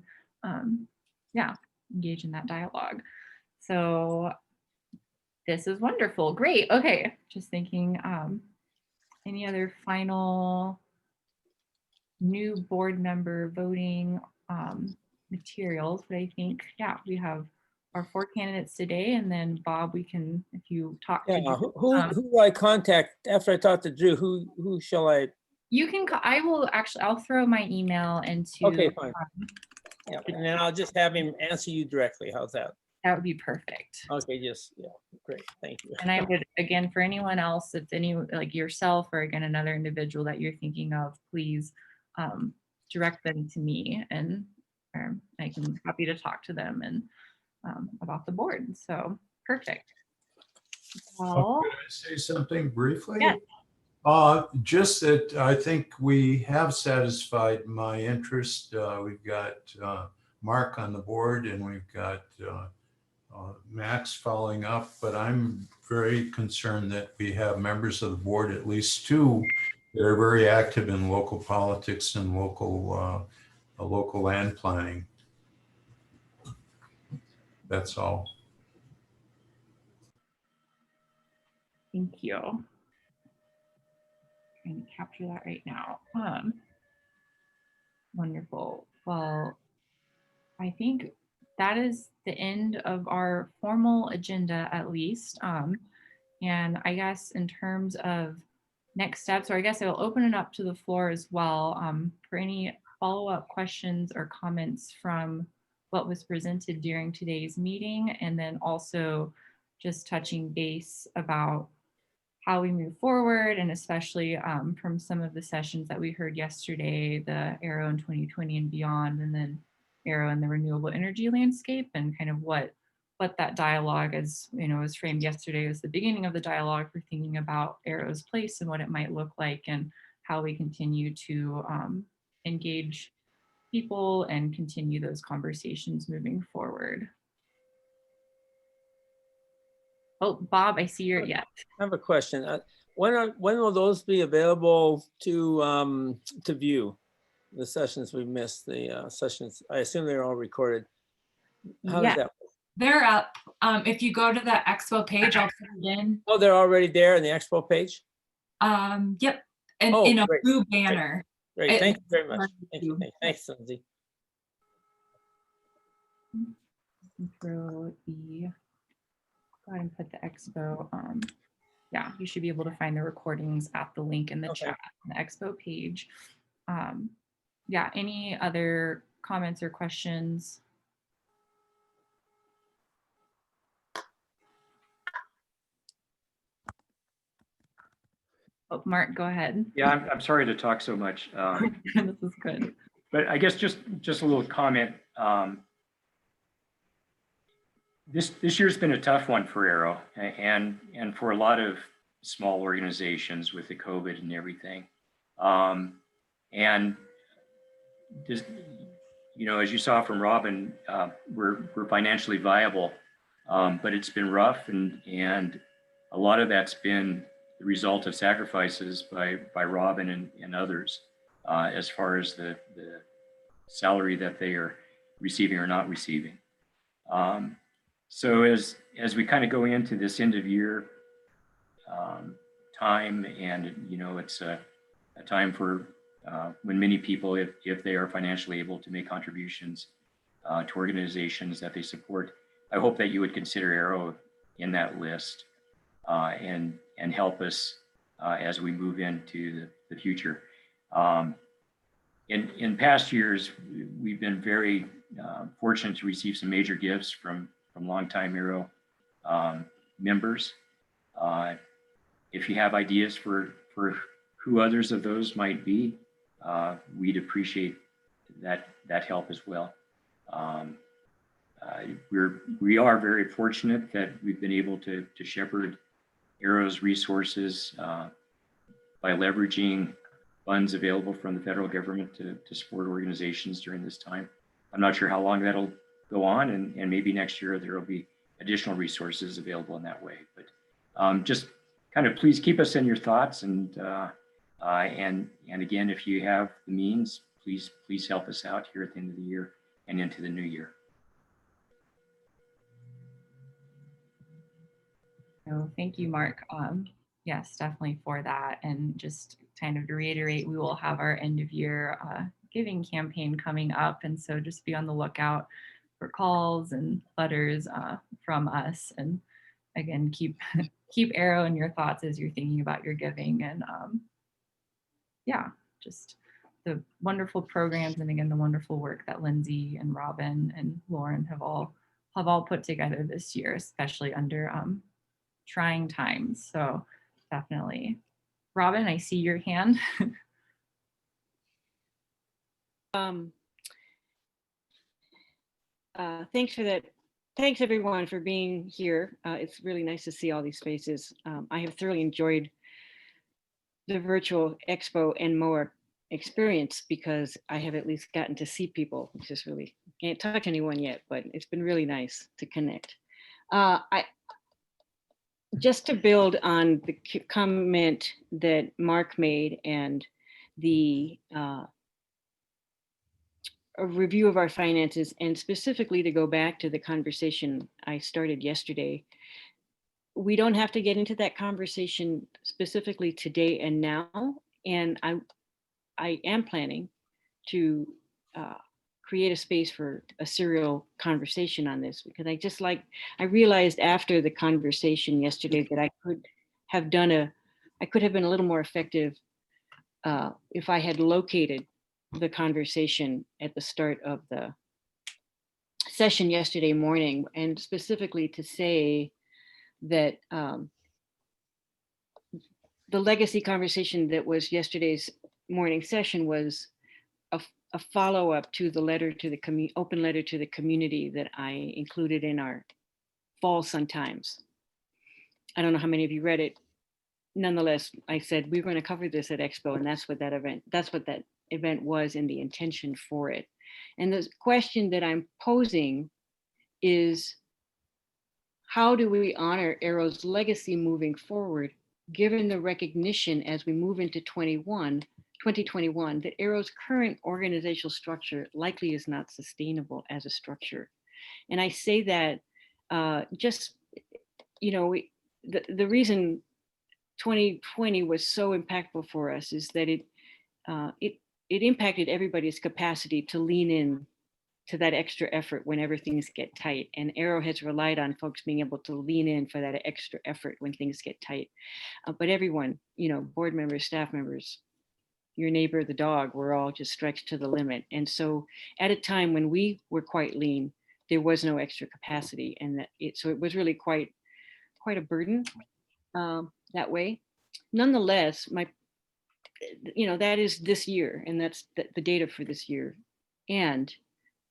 engage in that dialogue. So this is wonderful. Great. Okay. Just thinking, any other final new board member voting materials? But I think, we have our 4 candidates today, and then Bob, we can, if you talk to Drew, who do I contact after I talk to Drew? Who shall I? You can. I'll throw my email into. Okay, fine. And then I'll just have him answer you directly. How's that? That would be perfect. Okay, great. Thank you. And I would, again, for anyone else, if any, like yourself or again another individual that you're thinking of, please direct them to me, and I can happy to talk to them and about the board. So perfect. Well, can I say something briefly? Yeah. Just that I think we have satisfied my interest. We've got Mark on the board, and we've got Max following up, but I'm very concerned that we have members of the board, at least 2, that are very active in local politics and local land planning. That's all. Thank you. Trying to capture that right now. Wonderful. Well, I think that is the end of our formal agenda, at least. And I guess in terms of next steps, or I guess I will open it up to the floor as well for any follow-up questions or comments from what was presented during today's meeting, and then also just touching base about how we move forward, and especially from some of the sessions that we heard yesterday, the AERO in 2020 and beyond, and then AERO in the renewable energy landscape, and kind of what that dialogue, as you know, was framed yesterday as the beginning of the dialogue for thinking about AERO's place and what it might look like, and how we continue to engage people and continue those conversations moving forward. Oh, Bob, I see you're yet. I have a question. When will those be available to view? The sessions we missed, the sessions, I assume they're all recorded. How does that? They're up. If you go to the expo page, I'll put it in. Oh, they're already there in the expo page? Yep. And in a blue banner. Great. Thank you very much. Thank you. Thanks, Lindsay. Control E. Go ahead and put the expo. Yeah, you should be able to find the recordings at the link in the chat on the expo page. Yeah, any other comments or questions? Oh, Mark, go ahead. Yeah, I'm sorry to talk so much. This is good. But I guess just a little comment. This year's been a tough one for AERO and for a lot of small organizations with the COVID and everything. And just, you know, as you saw from Robin, we're financially viable, but it's been rough, and a lot of that's been the result of sacrifices by Robin and others, as far as the salary that they are receiving or not receiving. So as we kind of go into this end of year time, and you know, it's a time for when many people, if they are financially able to make contributions to organizations that they support, I hope that you would consider AERO in that list and help us as we move into the future. In past years, we've been very fortunate to receive some major gifts from longtime AERO members. If you have ideas for who others of those might be, we'd appreciate that help as well. We are very fortunate that we've been able to shepherd AERO's resources by leveraging funds available from the federal government to support organizations during this time. I'm not sure how long that'll go on, and maybe next year there will be additional resources available in that way. But just kind of please keep us in your thoughts, and again, if you have the means, please help us out here at the end of the year and into the new year. So thank you, Mark. Yes, definitely for that. And just kind of to reiterate, we will have our end of year giving campaign coming up. And so just be on the lookout for calls and letters from us. And again, keep AERO in your thoughts as you're thinking about your giving. And yeah, just the wonderful programs, and again, the wonderful work that Lindsay and Robin and Lauren have all put together this year, especially under trying times. So definitely. Robin, I see your hand. Thanks for that. Thanks everyone for being here. It's really nice to see all these faces. I have thoroughly enjoyed the virtual expo and MOA experience because I have at least gotten to see people, which is really, can't touch anyone yet, but it's been really nice to connect. Just to build on the comment that Mark made and the a review of our finances, and specifically to go back to the conversation I started yesterday, we don't have to get into that conversation specifically today and now. And I am planning to create a space for a serial conversation on this, because I realized after the conversation yesterday that I could have been a little more effective if I had located the conversation at the start of the session yesterday morning, and specifically to say that the legacy conversation that was yesterday's morning session was a follow-up to the letter to the open letter to the community that I included in our Fall Sun Times. I don't know how many of you read it. Nonetheless, I said we're going to cover this at Expo, and that's what that event was, and the intention for it. And the question that I'm posing is, how do we honor AERO's legacy moving forward, given the recognition as we move into 2021 that AERO's current organizational structure likely is not sustainable as a structure? And I say that just, you know, the reason 2020 was so impactful for us is that it impacted everybody's capacity to lean in to that extra effort whenever things get tight. And AERO has relied on folks being able to lean in for that extra effort when things get tight. But everyone, you know, board members, staff members, your neighbor, the dog, we're all just stretched to the limit. And so at a time when we were quite lean, there was no extra capacity. And so it was really quite a burden that way. Nonetheless, that is this year, and that's the data for this year. And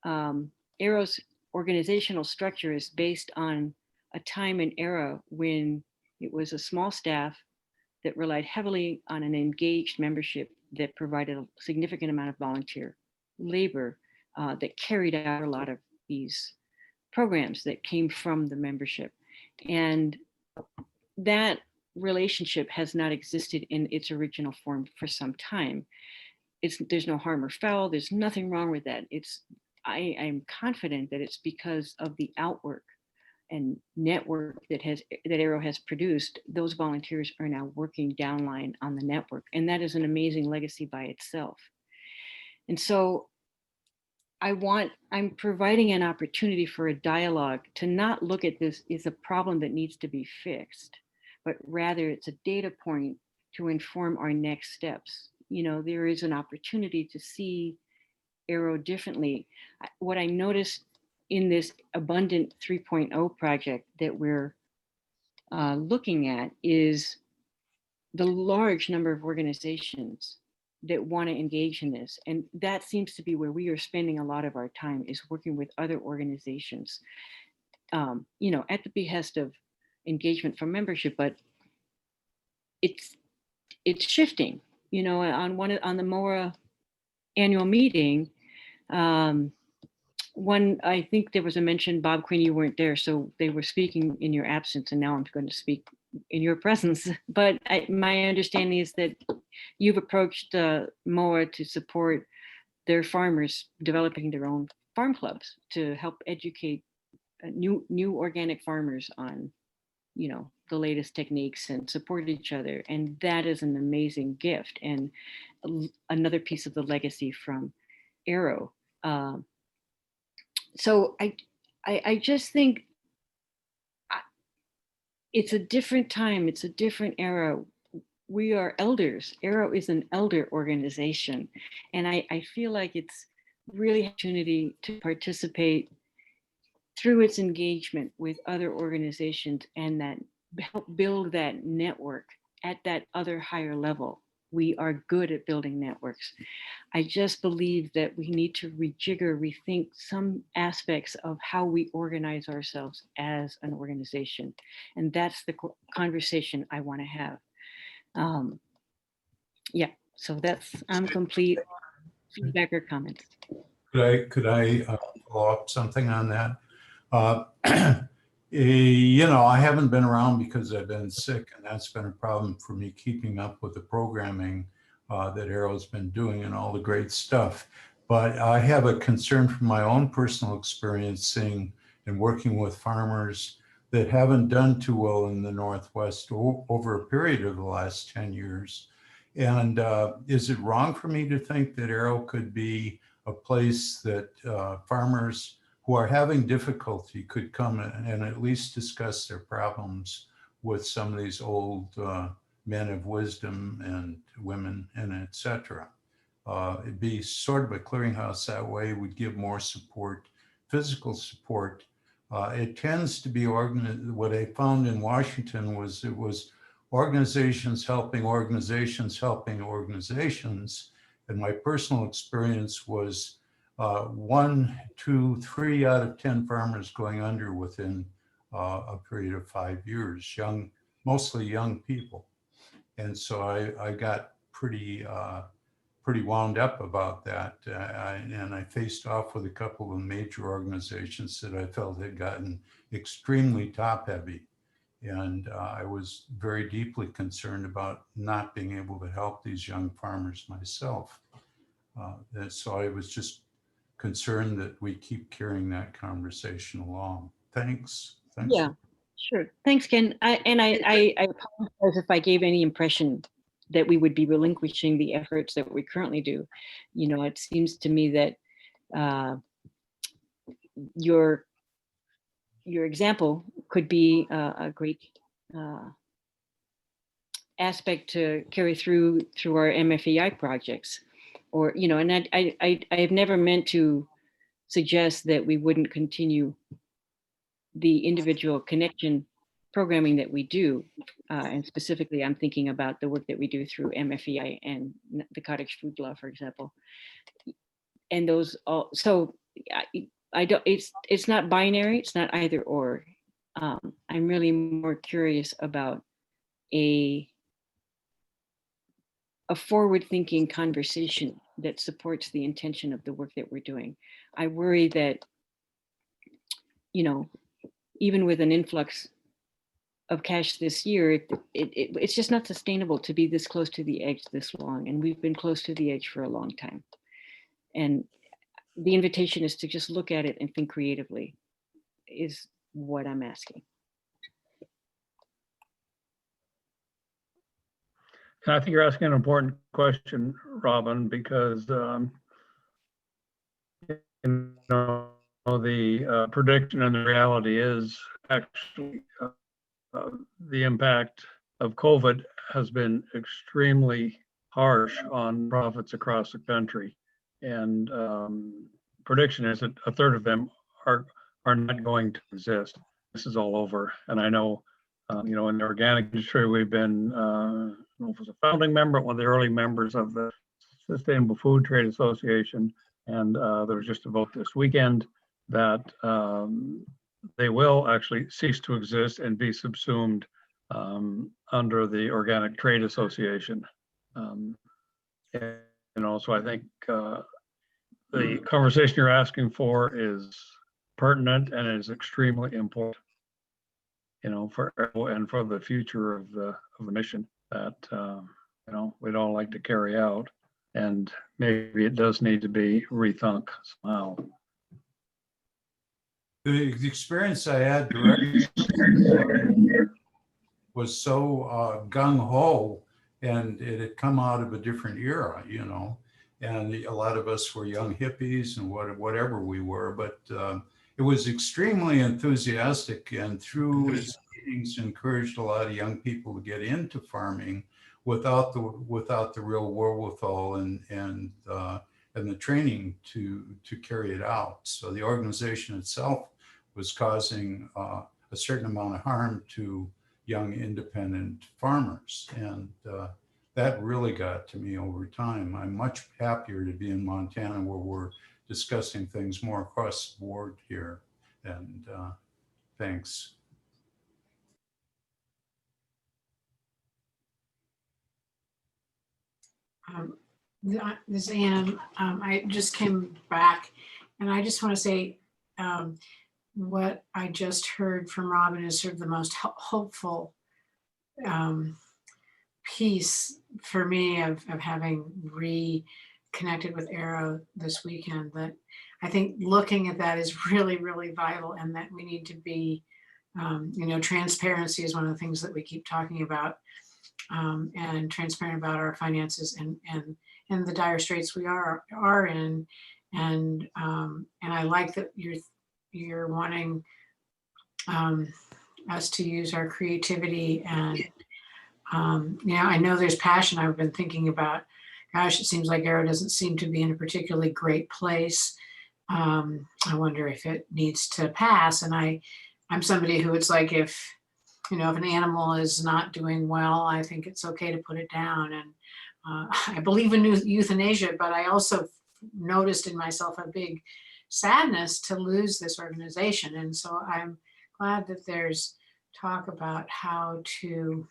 AERO's organizational structure is based on a time and era when it was a small staff that relied heavily on an engaged membership that provided a significant amount of volunteer labor that carried out a lot of these programs that came from the membership. And that relationship has not existed in its original form for some time. There's no harm or foul. There's nothing wrong with that. I'm confident that it's because of the outwork and network that AERO has produced. Those volunteers are now working downline on the network, and that is an amazing legacy by itself. And so I'm providing an opportunity for a dialogue to not look at this as a problem that needs to be fixed, but rather it's a data point to inform our next steps. You know, there is an opportunity to see AERO differently. What I noticed in this Abundant 3.0 project that we're looking at is the large number of organizations that want to engage in this. And that seems to be where we are spending a lot of our time, is working with other organizations, at the behest of engagement from membership, but it's shifting. You know, on the MORA annual meeting, I think there was a mention, Bob Quinn, you weren't there, so they were speaking in your absence, and now I'm going to speak in your presence. But my understanding is that you've approached MOA to support their farmers developing their own farm clubs to help educate new organic farmers on, the latest techniques and support each other. And that is an amazing gift and another piece of the legacy from AERO. So I just think it's a different time. It's a different era. We are elders. AERO is an elder organization. And I feel like it's really an opportunity to participate through its engagement with other organizations and that help build that network at that other higher level. We are good at building networks. I just believe that we need to rethink some aspects of how we organize ourselves as an organization. And that's the conversation I want to have. So I'm complete. Feedback or comments? Could I follow up something on that? I haven't been around because I've been sick, and that's been a problem for me keeping up with the programming that AERO's been doing and all the great stuff. But I have a concern from my own personal experience seeing and working with farmers that haven't done too well in the Northwest over a period of the last 10 years. And is it wrong for me to think that AERO could be a place that farmers who are having difficulty could come and at least discuss their problems with some of these old men of wisdom and women and et cetera? It'd be sort of a clearinghouse that way, would give more support physical support, it tends to be what I found in Washington was it was organizations helping organizations helping organizations. And my personal experience was 1, 2, 3 out of 10 farmers going under within a period of 5 years, mostly young people. And so I got pretty wound up about that. And I faced off with a couple of major organizations that I felt had gotten extremely top heavy. And I was very deeply concerned about not being able to help these young farmers myself. And so I was just concerned that we keep carrying that conversation along. Thanks. Yeah, sure. Thanks, Ken. I apologize if I gave any impression that we would be relinquishing the efforts that we currently do. You know, it seems to me that your example could be a great aspect to carry through our MFEI projects, or you know. And I have never meant to suggest that we wouldn't continue the individual connection programming that we do, and specifically I'm thinking about the work that we do through MFEI and the Cottage Food Law, for example. And those all, so I don't, it's not binary, it's not either or. I'm really more curious about a forward-thinking conversation that supports the intention of the work that we're doing. I worry that, you know, even with an influx of cash this year, it's just not sustainable to be this close to the edge this long. And we've been close to the edge for a long time. And the invitation is to just look at it and think creatively, is what I'm asking. And I think you're asking an important question, Robin, because you know, the prediction and the reality is actually the impact of COVID has been extremely harsh on profits across the country. And prediction is that a third of them are not going to exist. This is all over. And I know, you know, in the organic industry, we've been, I don't know if it was a founding member, one of the early members of the Sustainable Food Trade Association. And there was just a vote this weekend that they will actually cease to exist and be subsumed under the Organic Trade Association. And also, I think the conversation you're asking for is pertinent and is extremely important, you know, for and for the future of the mission that you know, we'd all like to carry out. And maybe it does need to be rethunk somehow. The experience I had directly was so gung-ho, and it had come out of a different era, you know, and a lot of us were young hippies and whatever we were, but it was extremely enthusiastic, and through its meetings encouraged a lot of young people to get into farming without the real wherewithal and the training to carry it out. So the organization itself was causing a certain amount of harm to young independent farmers. And that really got to me over time. I'm much happier to be in Montana, where we're discussing things more across the board here. And thanks. This is Ann. I just came back, and I just want to say what I just heard from Robin is sort of the most hopeful piece for me of having reconnected with AERO this weekend. That I think looking at that is really, really vital, and that we need to be, you know, transparency is one of the things that we keep talking about. And transparent about our finances and the dire straits we are in, and I like that you're wanting us to use our creativity, and you know, I know there's passion. I've been thinking about, gosh, it seems like AERO doesn't seem to be in a particularly great place, I wonder if it needs to pass. And I'm somebody who it's like, if an animal is not doing well, I think it's okay to put it down. And I believe in euthanasia, but I also noticed in myself a big sadness to lose this organization. And so I'm glad that there's talk about how to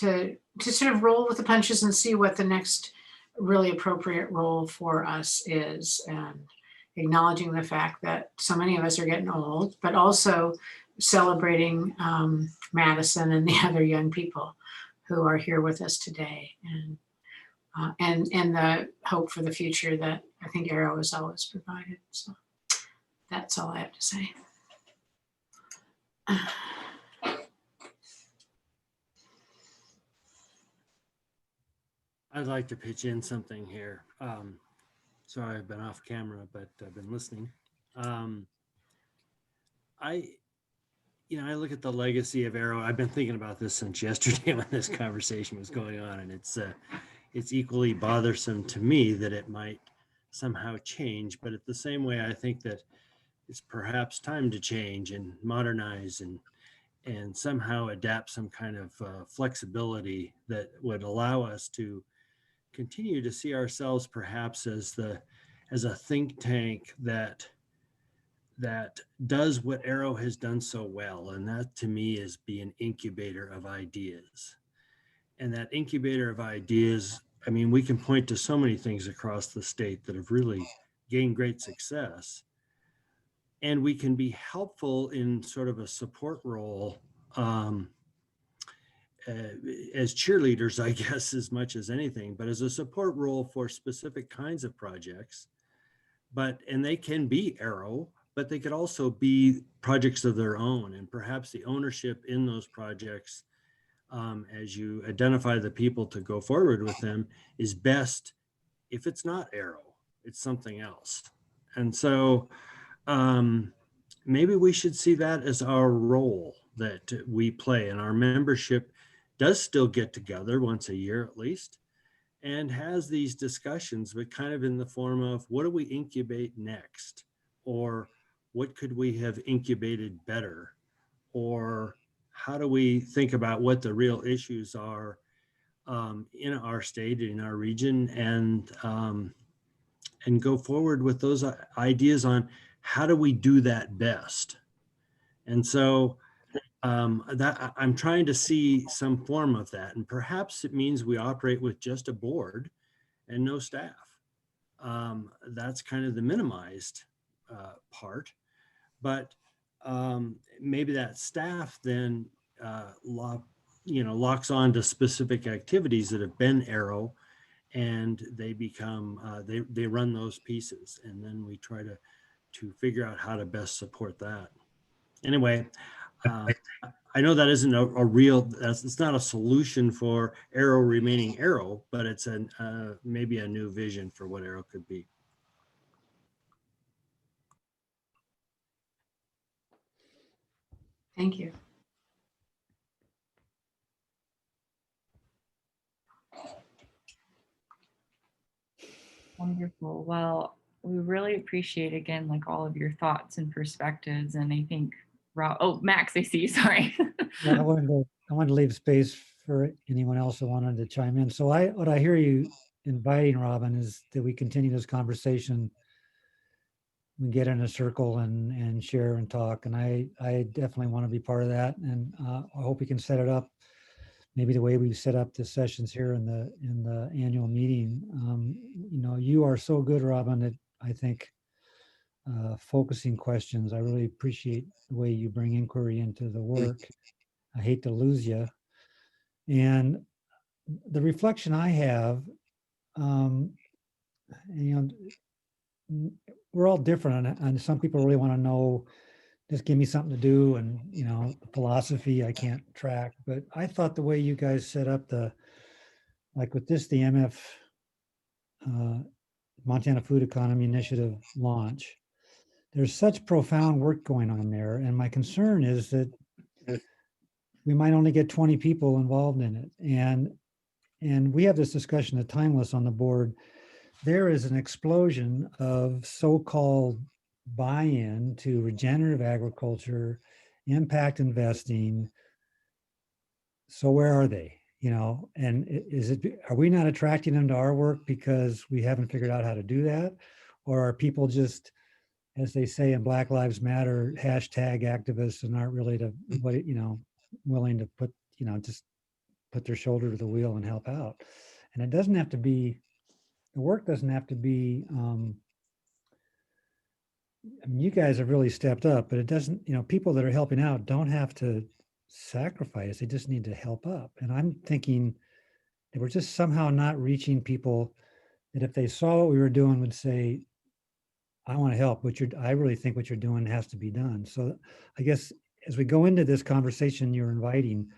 sort of roll with the punches and see what the next really appropriate role for us is, and acknowledging the fact that so many of us are getting old, but also celebrating Madison and the other young people who are here with us today, and the hope for the future that I think AERO has always provided. So that's all I have to say. I'd like to pitch in something here. Sorry, I've been off camera, but I've been listening. I look at the legacy of AERO. I've been thinking about this since yesterday when this conversation was going on, and it's equally bothersome to me that it might somehow change. But at the same way, I think that it's perhaps time to change and modernize and somehow adapt some kind of flexibility that would allow us to continue to see ourselves perhaps as a think tank that does what AERO has done so well. And that to me is be an incubator of ideas. And that incubator of ideas, I mean, we can point to so many things across the state that have really gained great success. And we can be helpful in sort of a support role as cheerleaders, I guess, as much as anything, but as a support role for specific kinds of projects. And they can be AERO, but they could also be projects of their own, and perhaps the ownership in those projects, as you identify the people to go forward with them, is best if it's not AERO, it's something else. And so maybe we should see that as our role that we play, and our membership does still get together once a year at least and has these discussions, but kind of in the form of what do we incubate next, or what could we have incubated better, or how do we think about what the real issues are in our state, in our region, and go forward with those ideas on how do we do that best. And so that I'm trying to see some form of that, and perhaps it means we operate with just a board and no staff. That's kind of the minimized part, but maybe that staff then locks on to specific activities that have been AERO, and they become they run those pieces, and then we try to figure out how to best support that. Anyway, I know that isn't a real, it's not a solution for AERO remaining AERO, but it's maybe a new vision for what AERO could be. Thank you. Wonderful. Well, we really appreciate, again, like all of your thoughts and perspectives. And I think, Max, I see, sorry. Yeah, I wanted to leave space for anyone else who wanted to chime in. So what I hear you inviting, Robin, is that we continue this conversation. We get in a circle and share and talk. And I definitely want to be part of that. And I hope we can set it up maybe the way we've set up the sessions here in the annual meeting. You are so good, Robin, that I think focusing questions, I really appreciate the way you bring inquiry into the work. I hate to lose you. And the reflection I have, we're all different, and some people really want to know, just give me something to do, and the philosophy I can't track. But I thought the way you guys set up the MF Montana Food Economy Initiative launch, there's such profound work going on there, and my concern is that we might only get 20 people involved in it, and we have this discussion at Timeless on the board there is an explosion of so-called buy-in to regenerative agriculture, impact investing. So where are they? You know, and are we not attracting them to our work because we haven't figured out how to do that? Or are people just, as they say in Black Lives Matter, hashtag activists and aren't really willing to put, just put their shoulder to the wheel and help out? And it doesn't have to be, the work doesn't have to be, I mean, you guys have really stepped up, but it doesn't, people that are helping out don't have to sacrifice. They just need to help up. And I'm thinking that we're just somehow not reaching people that if they saw what we were doing would say, I want to help. I really think what you're doing has to be done. So I guess as we go into this conversation you're inviting,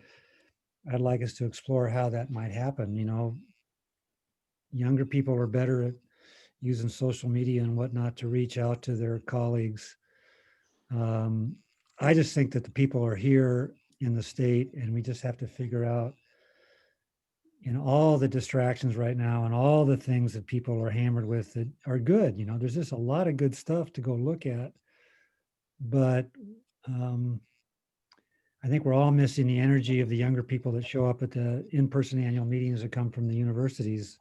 I'd like us to explore how that might happen. Younger people are better at using social media and whatnot to reach out to their colleagues. I just think that the people are here in the state and we just have to figure out all the distractions right now and all the things that people are hammered with that are good. There's just a lot of good stuff to go look at. But I think we're all missing the energy of the younger people that show up at the in-person annual meetings that come from the universities.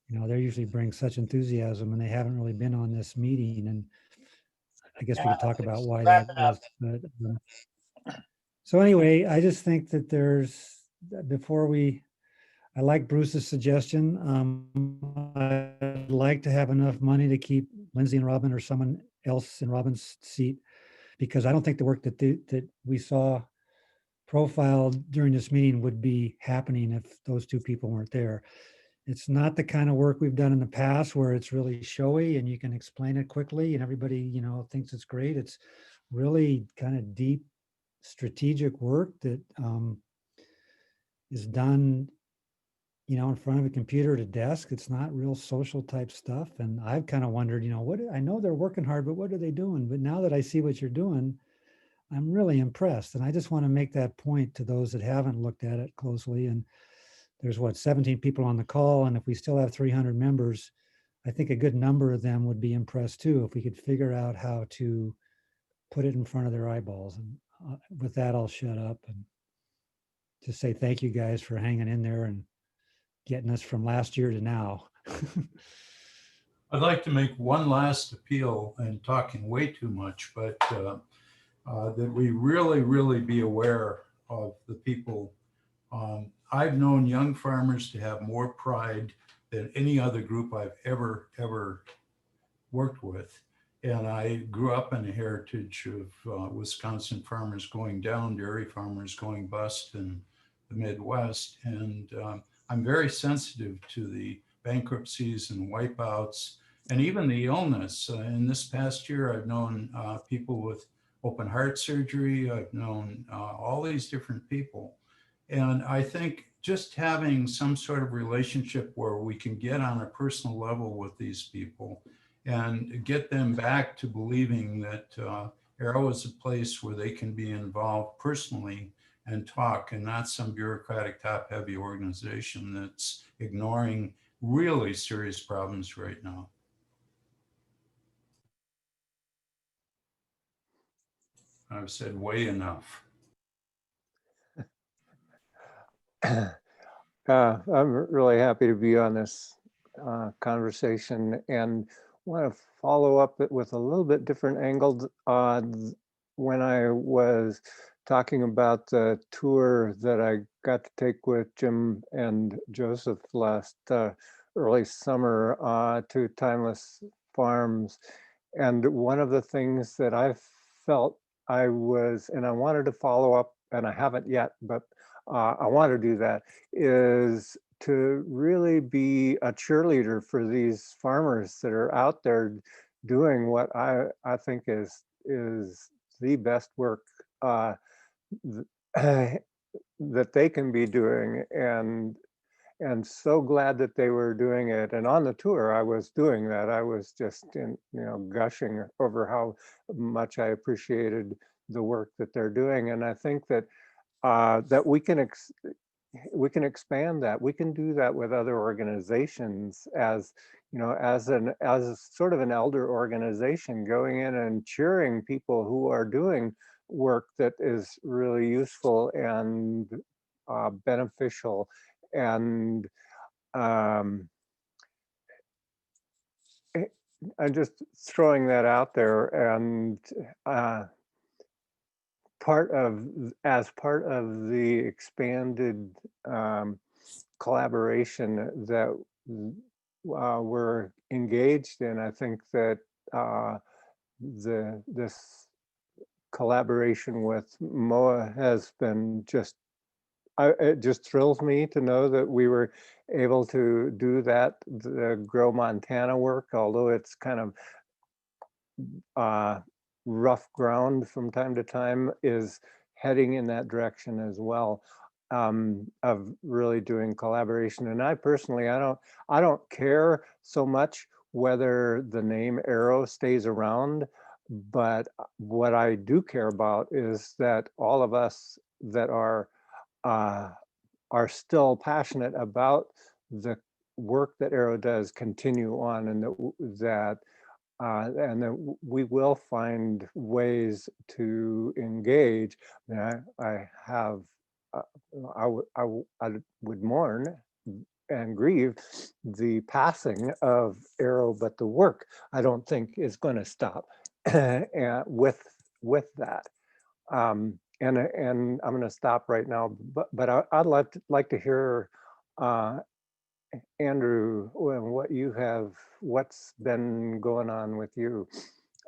They usually bring such enthusiasm and they haven't really been on this meeting. And I guess we could talk about why that is. But, so anyway, I just think that I like Bruce's suggestion. I'd like to have enough money to keep Lindsay and Robin or someone else in Robin's seat, because I don't think the work that we saw profiled during this meeting would be happening if those two people weren't there. It's not the kind of work we've done in the past where it's really showy and you can explain it quickly and everybody, thinks it's great. It's really kind of deep strategic work that is done, in front of a computer at a desk. It's not real social type stuff. And I've kind of wondered, I know they're working hard, but what are they doing? But now that I see what you're doing, I'm really impressed. And I just want to make that point to those that haven't looked at it closely. And there's 17 people on the call. And if we still have 300 members, I think a good number of them would be impressed too, if we could figure out how to put it in front of their eyeballs. And with that, I'll shut up and just say thank you guys for hanging in there and getting us from last year to now. I'd like to make one last appeal, and talking way too much, but that we really, really be aware of the people. I've known young farmers to have more pride than any other group I've ever worked with. And I grew up in a heritage of Wisconsin farmers going down, dairy farmers going bust in the Midwest. And I'm very sensitive to the bankruptcies and wipeouts and even the illness. In this past year, I've known people with open heart surgery. I've known all these different people. And I think just having some sort of relationship where we can get on a personal level with these people and get them back to believing that AERO is a place where they can be involved personally and talk, and not some bureaucratic top-heavy organization that's ignoring really serious problems right now. I've said way enough. I'm really happy to be on this conversation and want to follow up it with a little bit different angle. When I was talking about the tour that I got to take with Jim and Joseph last early summer to Timeless Farms, and one of the things that I felt I wanted to follow up, and I haven't yet, but I want to do that, is to really be a cheerleader for these farmers that are out there doing what I think is the best work that they can be doing, and so glad that they were doing it. And on the tour, I was doing that. I was just gushing over how much I appreciated the work that they're doing. And I think that that we can expand that. We can do that with other organizations as, you know, as sort of an elder organization, going in and cheering people who are doing work that is really useful and beneficial. And I'm just throwing that out there. And as part of the expanded collaboration that we're engaged in, I think that this collaboration with MOA has been it just thrills me to know that we were able to do that, the Grow Montana work, although it's kind of rough ground from time to time, is heading in that direction as well, of really doing collaboration. And I personally, I don't care so much whether the name AERO stays around, but what I do care about is that all of us that are still passionate about the work that AERO does continue on, and that we will find ways to engage. I would mourn and grieve the passing of AERO, but the work I don't think is going to stop with that. And I'm going to stop right now, but I'd like to hear Andrew, what's been going on with you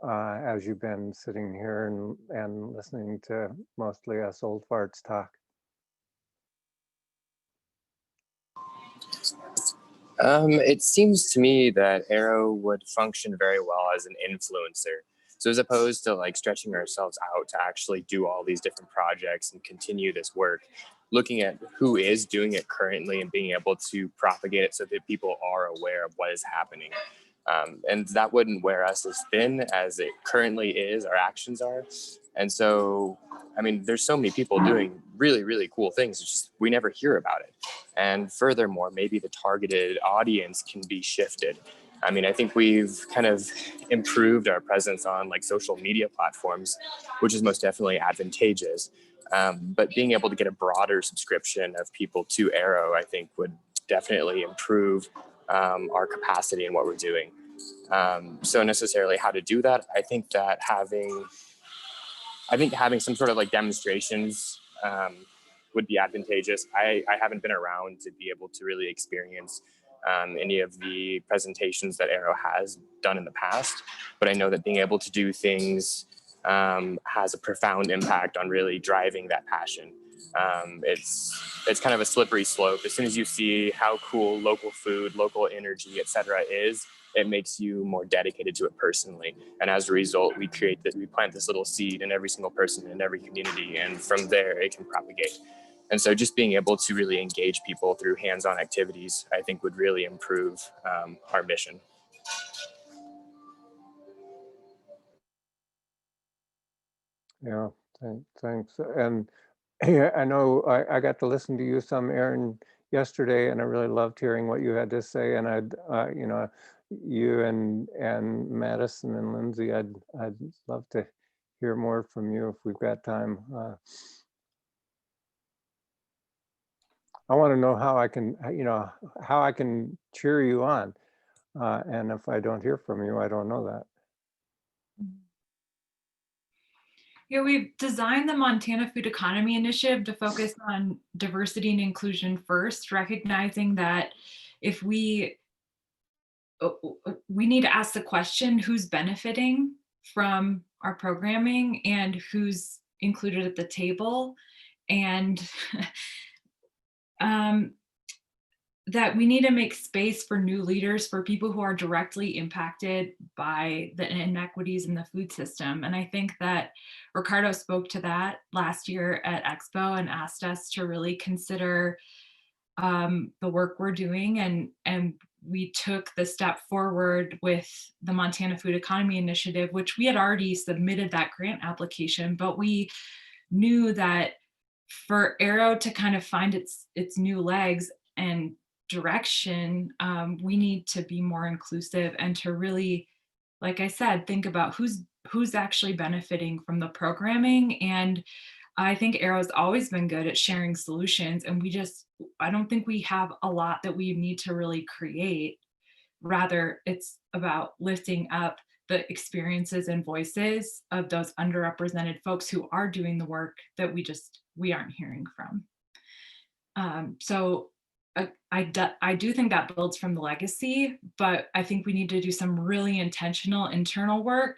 as you've been sitting here and listening to mostly us old farts talk. It seems to me that AERO would function very well as an influencer. So as opposed to like stretching ourselves out to actually do all these different projects and continue this work, looking at who is doing it currently and being able to propagate it so that people are aware of what is happening. And that wouldn't wear us as thin as it currently is, our actions are. And so, I mean, there's so many people doing really, really cool things. It's just, we never hear about it. And furthermore, maybe the targeted audience can be shifted. I mean, I think we've kind of improved our presence on like social media platforms, which is most definitely advantageous. But being able to get a broader subscription of people to AERO, I think would definitely improve our capacity in what we're doing. So necessarily how to do that, I think that having some sort of like demonstrations would be advantageous. I haven't been around to be able to really experience any of the presentations that AERO has done in the past, but I know that being able to do things has a profound impact on really driving that passion. It's kind of a slippery slope. As soon as you see how cool local food, local energy, etc. is, it makes you more dedicated to it personally. And as a result, we plant this little seed in every single person in every community, and from there it can propagate. And so just being able to really engage people through hands-on activities, I think would really improve our mission. Yeah, thanks. And yeah, I know I got to listen to you some, Aaron, yesterday, and I really loved hearing what you had to say. And I'd, you know, you and Madison and Lindsay, I'd love to hear more from you if we've got time. I want to know how I can, how I can cheer you on. And if I don't hear from you, I don't know that. Yeah, we've designed the Montana Food Economy Initiative to focus on diversity and inclusion first, recognizing that if we need to ask the question, who's benefiting from our programming and who's included at the table, and that we need to make space for new leaders, for people who are directly impacted by the inequities in the food system. And I think that Ricardo spoke to that last year at Expo and asked us to really consider the work we're doing. And we took the step forward with the Montana Food Economy Initiative, which we had already submitted that grant application, but we knew that for AERO to kind of find its new legs and direction, we need to be more inclusive and to really, like I said, think about who's actually benefiting from the programming. And I think AERO's always been good at sharing solutions, and I don't think we have a lot that we need to really create. Rather, it's about lifting up the experiences and voices of those underrepresented folks who are doing the work that we aren't hearing from. So I do think that builds from the legacy, but I think we need to do some really intentional internal work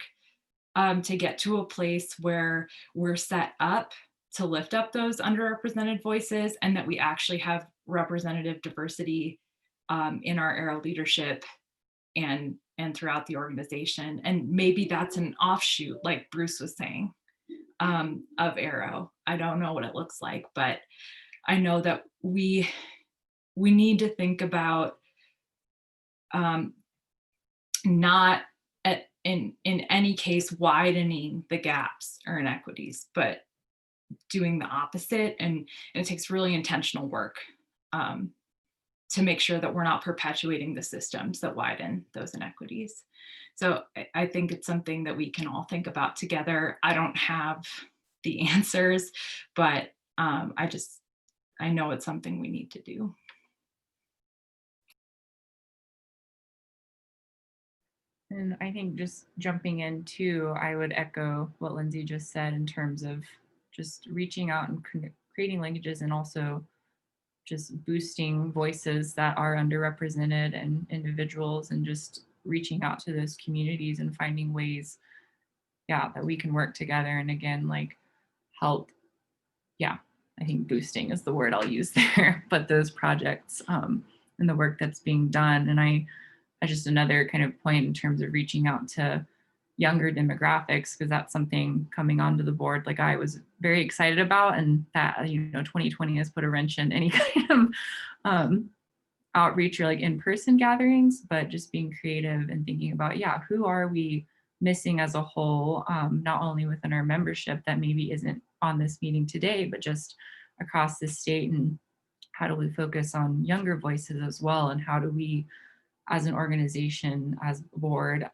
to get to a place where we're set up to lift up those underrepresented voices, and that we actually have representative diversity in our AERO leadership and throughout the organization. And maybe that's an offshoot, like Bruce was saying, of AERO. I don't know what it looks like, but I know that we need to think about not in any case widening the gaps or inequities, but doing the opposite. And it takes really intentional work to make sure that we're not perpetuating the systems that widen those inequities. So I think it's something that we can all think about together. I don't have the answers, but I know it's something we need to do. And I think just jumping in too, I would echo what Lindsay just said in terms of just reaching out and creating linkages, and also just boosting voices that are underrepresented and individuals, and just reaching out to those communities and finding ways, yeah, that we can work together. And again, like help, yeah, I think boosting is the word I'll use there, but those projects and the work that's being done. And I just another kind of point in terms of reaching out to younger demographics, because that's something coming onto the board like I was very excited about, and that 2020 has put a wrench in any kind of outreach or like in-person gatherings, but just being creative and thinking about, yeah, who are we missing as a whole, not only within our membership that maybe isn't on this meeting today, but just across the state, and how do we focus on younger voices as well, and how do we as an organization, as a board,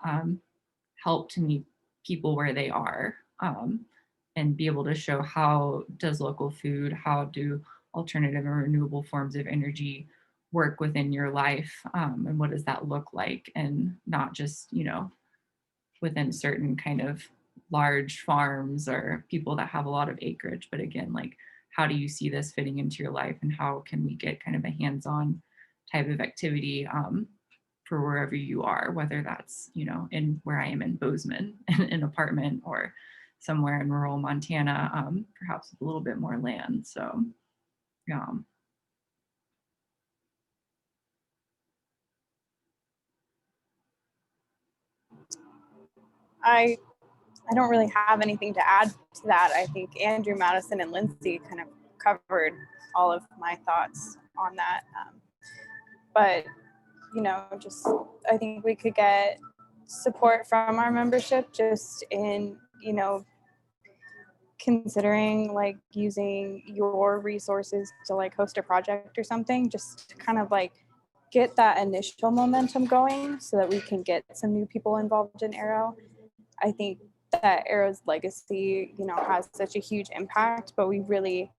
help to meet people where they are, and be able to show how does local food, how do alternative and renewable forms of energy work within your life, and what does that look like, and not just, within certain kind of large farms or people that have a lot of acreage, but again, like, how do you see this fitting into your life, and how can we get kind of a hands-on type of activity for wherever you are, whether that's, in where I am in Bozeman, in an apartment, or somewhere in rural Montana, perhaps with a little bit more land. So, yeah. I don't really have anything to add to that. I think Andrew, Madison, and Lindsay kind of covered all of my thoughts on that. But just I think we could get support from our membership just in, considering like using your resources to like host a project or something, just to kind of like get that initial momentum going so that we can get some new people involved in AERO. I think that AERO's legacy, has such a huge impact, but we really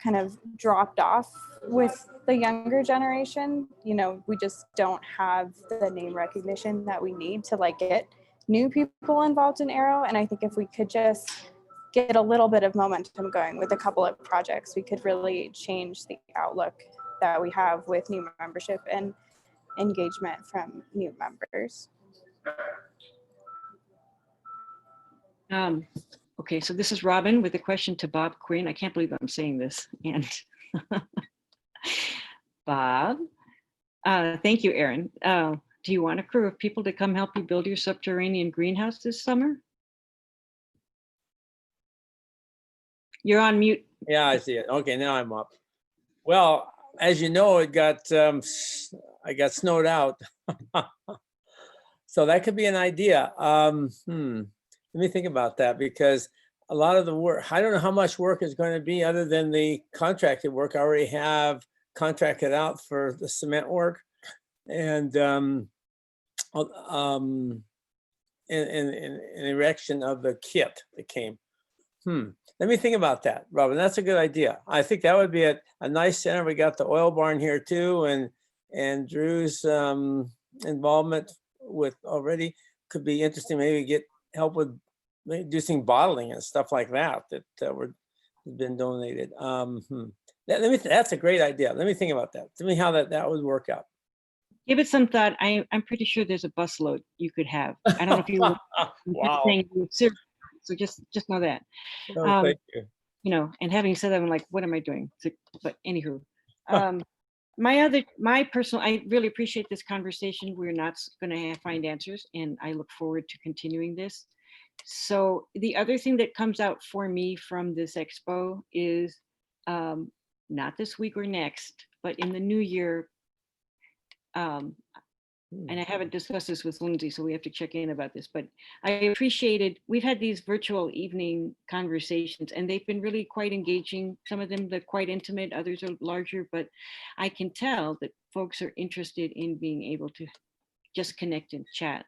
kind of dropped off with the younger generation. We just don't have the name recognition that we need to like get new people involved in AERO. And I think if we could just get a little bit of momentum going with a couple of projects, we could really change the outlook that we have with new membership and engagement from new members. Okay, so this is Robin with a question to Bob Quinn. I can't believe I'm saying this. And Bob, thank you, Erin. Do you want a crew of people to come help you build your subterranean greenhouse this summer? You're on mute. Yeah, I see it. Okay, now I'm up. Well, as you know, I got snowed out. So that could be an idea. Let me think about that, because a lot of the work, I don't know how much work is going to be other than the contracted work. I already have contracted out for the cement work and an erection of the kit that came. Let me think about that, Robin. That's a good idea. I think that would be a nice center. We got the oil barn here too, and Drew's involvement with already could be interesting. Maybe get help with reducing bottling and stuff like that were been donated. That's a great idea. Let me think about that. Tell me how that would work out. Give it some thought. I'm pretty sure there's a busload you could have. I don't know if you wow. So just know that. Oh, thank you. You know, and having said that, I'm like, what am I doing? So, but anywho, my personal, I really appreciate this conversation. We're not going to find answers, and I look forward to continuing this. So the other thing that comes out for me from this expo is not this week or next, but in the new year. And I haven't discussed this with Lindsay, so we have to check in about this, but I appreciated, we've had these virtual evening conversations and they've been really quite engaging. Some of them, they're quite intimate, others are larger, but I can tell that folks are interested in being able to just connect and chat.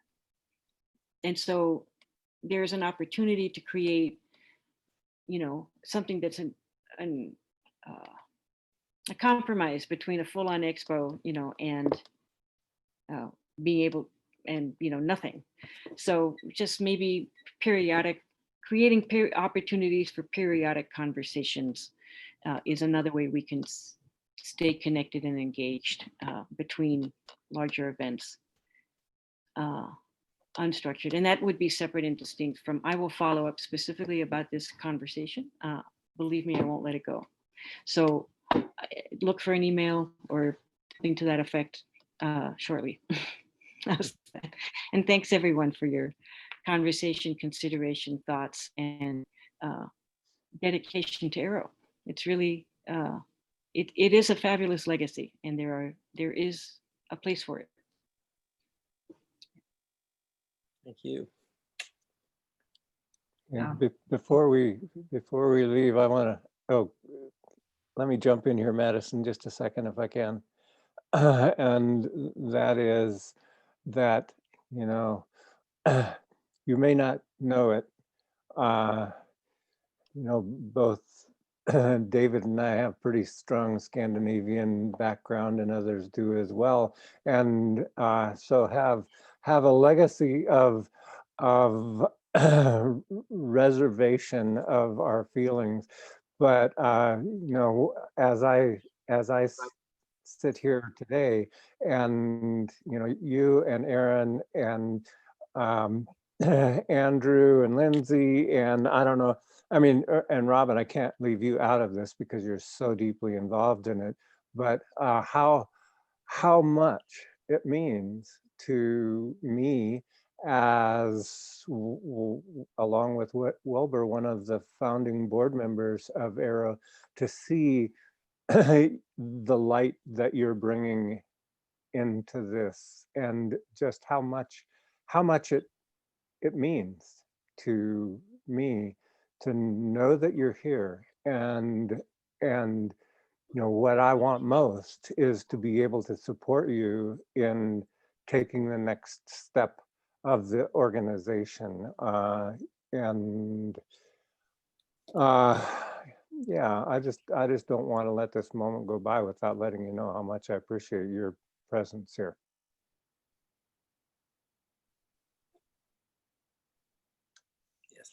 And so there's an opportunity to create, you know, something that's a compromise between a full-on expo, you know, and being able, and you know, nothing. So just maybe creating opportunities for periodic conversations is another way we can stay connected and engaged between larger events, unstructured, and that would be separate and distinct from. I will follow up specifically about this conversation. Believe me, I won't let it go. So look for an email or something to that effect shortly. And thanks everyone for your conversation, consideration, thoughts, and dedication to AERO. It's really, it is a fabulous legacy, and there is a place for it. Thank you. Yeah, before we leave, I want to, let me jump in here, Madison, just a second if I can. And that is that, you know, you may not know it, you know, both David and I have pretty strong Scandinavian background, and others do as well, and so have a legacy of reservation of our feelings. But you know, as I sit here today, and you know, you and Aaron and Andrew and Lindsay, and I don't know, I mean, and Robin, I can't leave you out of this because you're so deeply involved in it, but how much it means to me as, along with Wilbur, one of the founding board members of AERO, to see the light that you're bringing into this, and just how much it means to me to know that you're here. And you know, what I want most is to be able to support you in taking the next step of the organization. Yeah, I just don't want to let this moment go by without letting you know how much I appreciate your presence here. Yes.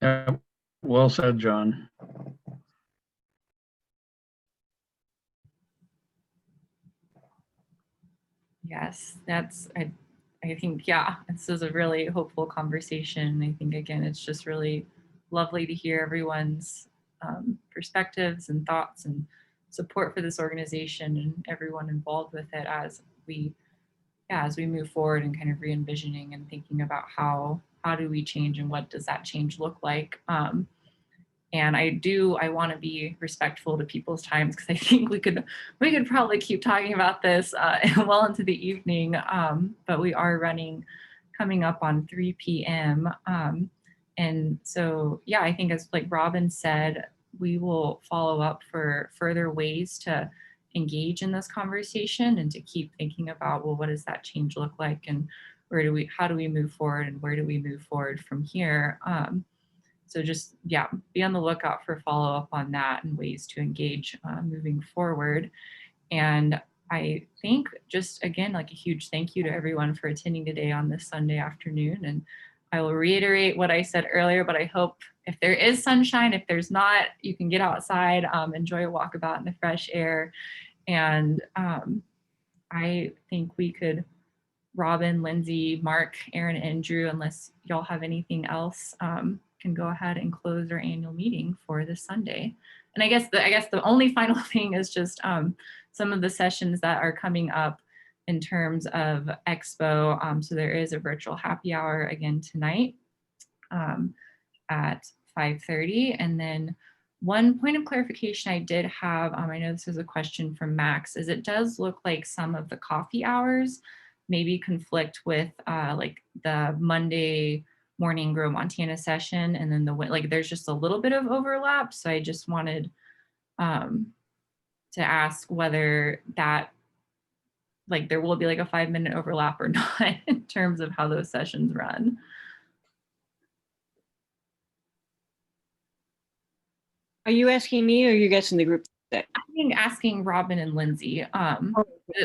Yeah, well said, John. Yes, I think, yeah, this is a really hopeful conversation. I think, again, it's just really lovely to hear everyone's perspectives and thoughts and support for this organization and everyone involved with it as we move forward and kind of re-envisioning and thinking about how do we change and what does that change look like. And I want to be respectful to people's times, because I think we could probably keep talking about this well into the evening, but we are coming up on 3 p.m. And so, yeah, I think as like Robin said, we will follow up for further ways to engage in this conversation and to keep thinking about, well, what does that change look like, and how do we move forward, and where do we move forward from here? So just, yeah, be on the lookout for follow up on that and ways to engage moving forward. And I think just, again, like a huge thank you to everyone for attending today on this Sunday afternoon. And I will reiterate what I said earlier, but I hope if there is sunshine, if there's not, you can get outside, enjoy a walkabout in the fresh air. And I think we could, Robin, Lindsay, Mark, Aaron, and Drew, unless y'all have anything else, can go ahead and close our annual meeting for this Sunday. And I guess the only final thing is just some of the sessions that are coming up in terms of Expo. So there is a virtual happy hour again tonight at 5:30. And then one point of clarification I did have, I know this is a question from Max, is it does look like some of the coffee hours maybe conflict with like the Monday morning Grow Montana session, and then there's just a little bit of overlap. So I just wanted to ask whether that there will be like a 5-minute overlap or not in terms of how those sessions run. Are you asking me, or are you guys in the group? I think asking Robin and Lindsay. It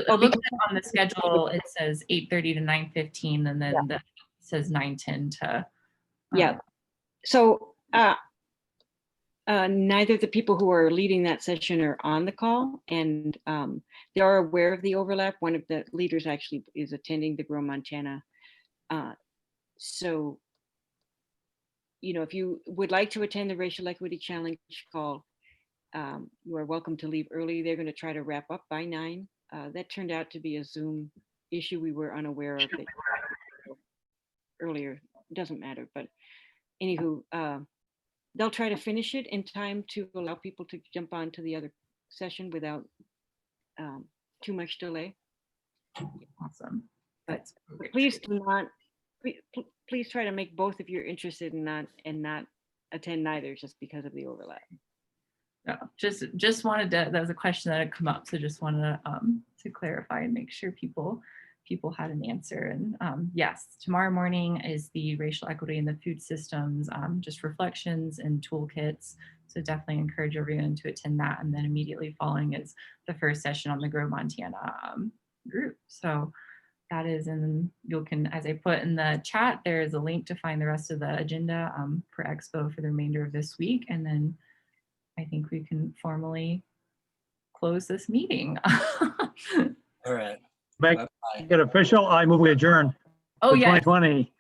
looks like on the schedule it says 8:30 to 9:15, and then it says 9:10 to. Yeah. So neither the people who are leading that session are on the call, and they are aware of the overlap. One of the leaders actually is attending the Grow Montana. So, if you would like to attend the Racial Equity Challenge call, you are welcome to leave early. They're going to try to wrap up by 9. That turned out to be a Zoom issue. We were unaware of it earlier. It doesn't matter, but anywho, they'll try to finish it in time to allow people to jump on to the other session without too much delay. Awesome. But please do not. Please try to make both if you're interested in not attend neither just because of the overlap. No, just wanted to, that was a question that had come up, so just wanted to clarify and make sure people had an answer. And yes, tomorrow morning is the Racial Equity in the Food Systems, just reflections and toolkits. So definitely encourage everyone to attend that. And then immediately following is the first session on the Grow Montana group. So that is, and you can, as I put in the chat, there is a link to find the rest of the agenda for Expo for the remainder of this week. And then I think we can formally close this meeting. All right. Make it official. I move we adjourn. Oh, yeah. 2020.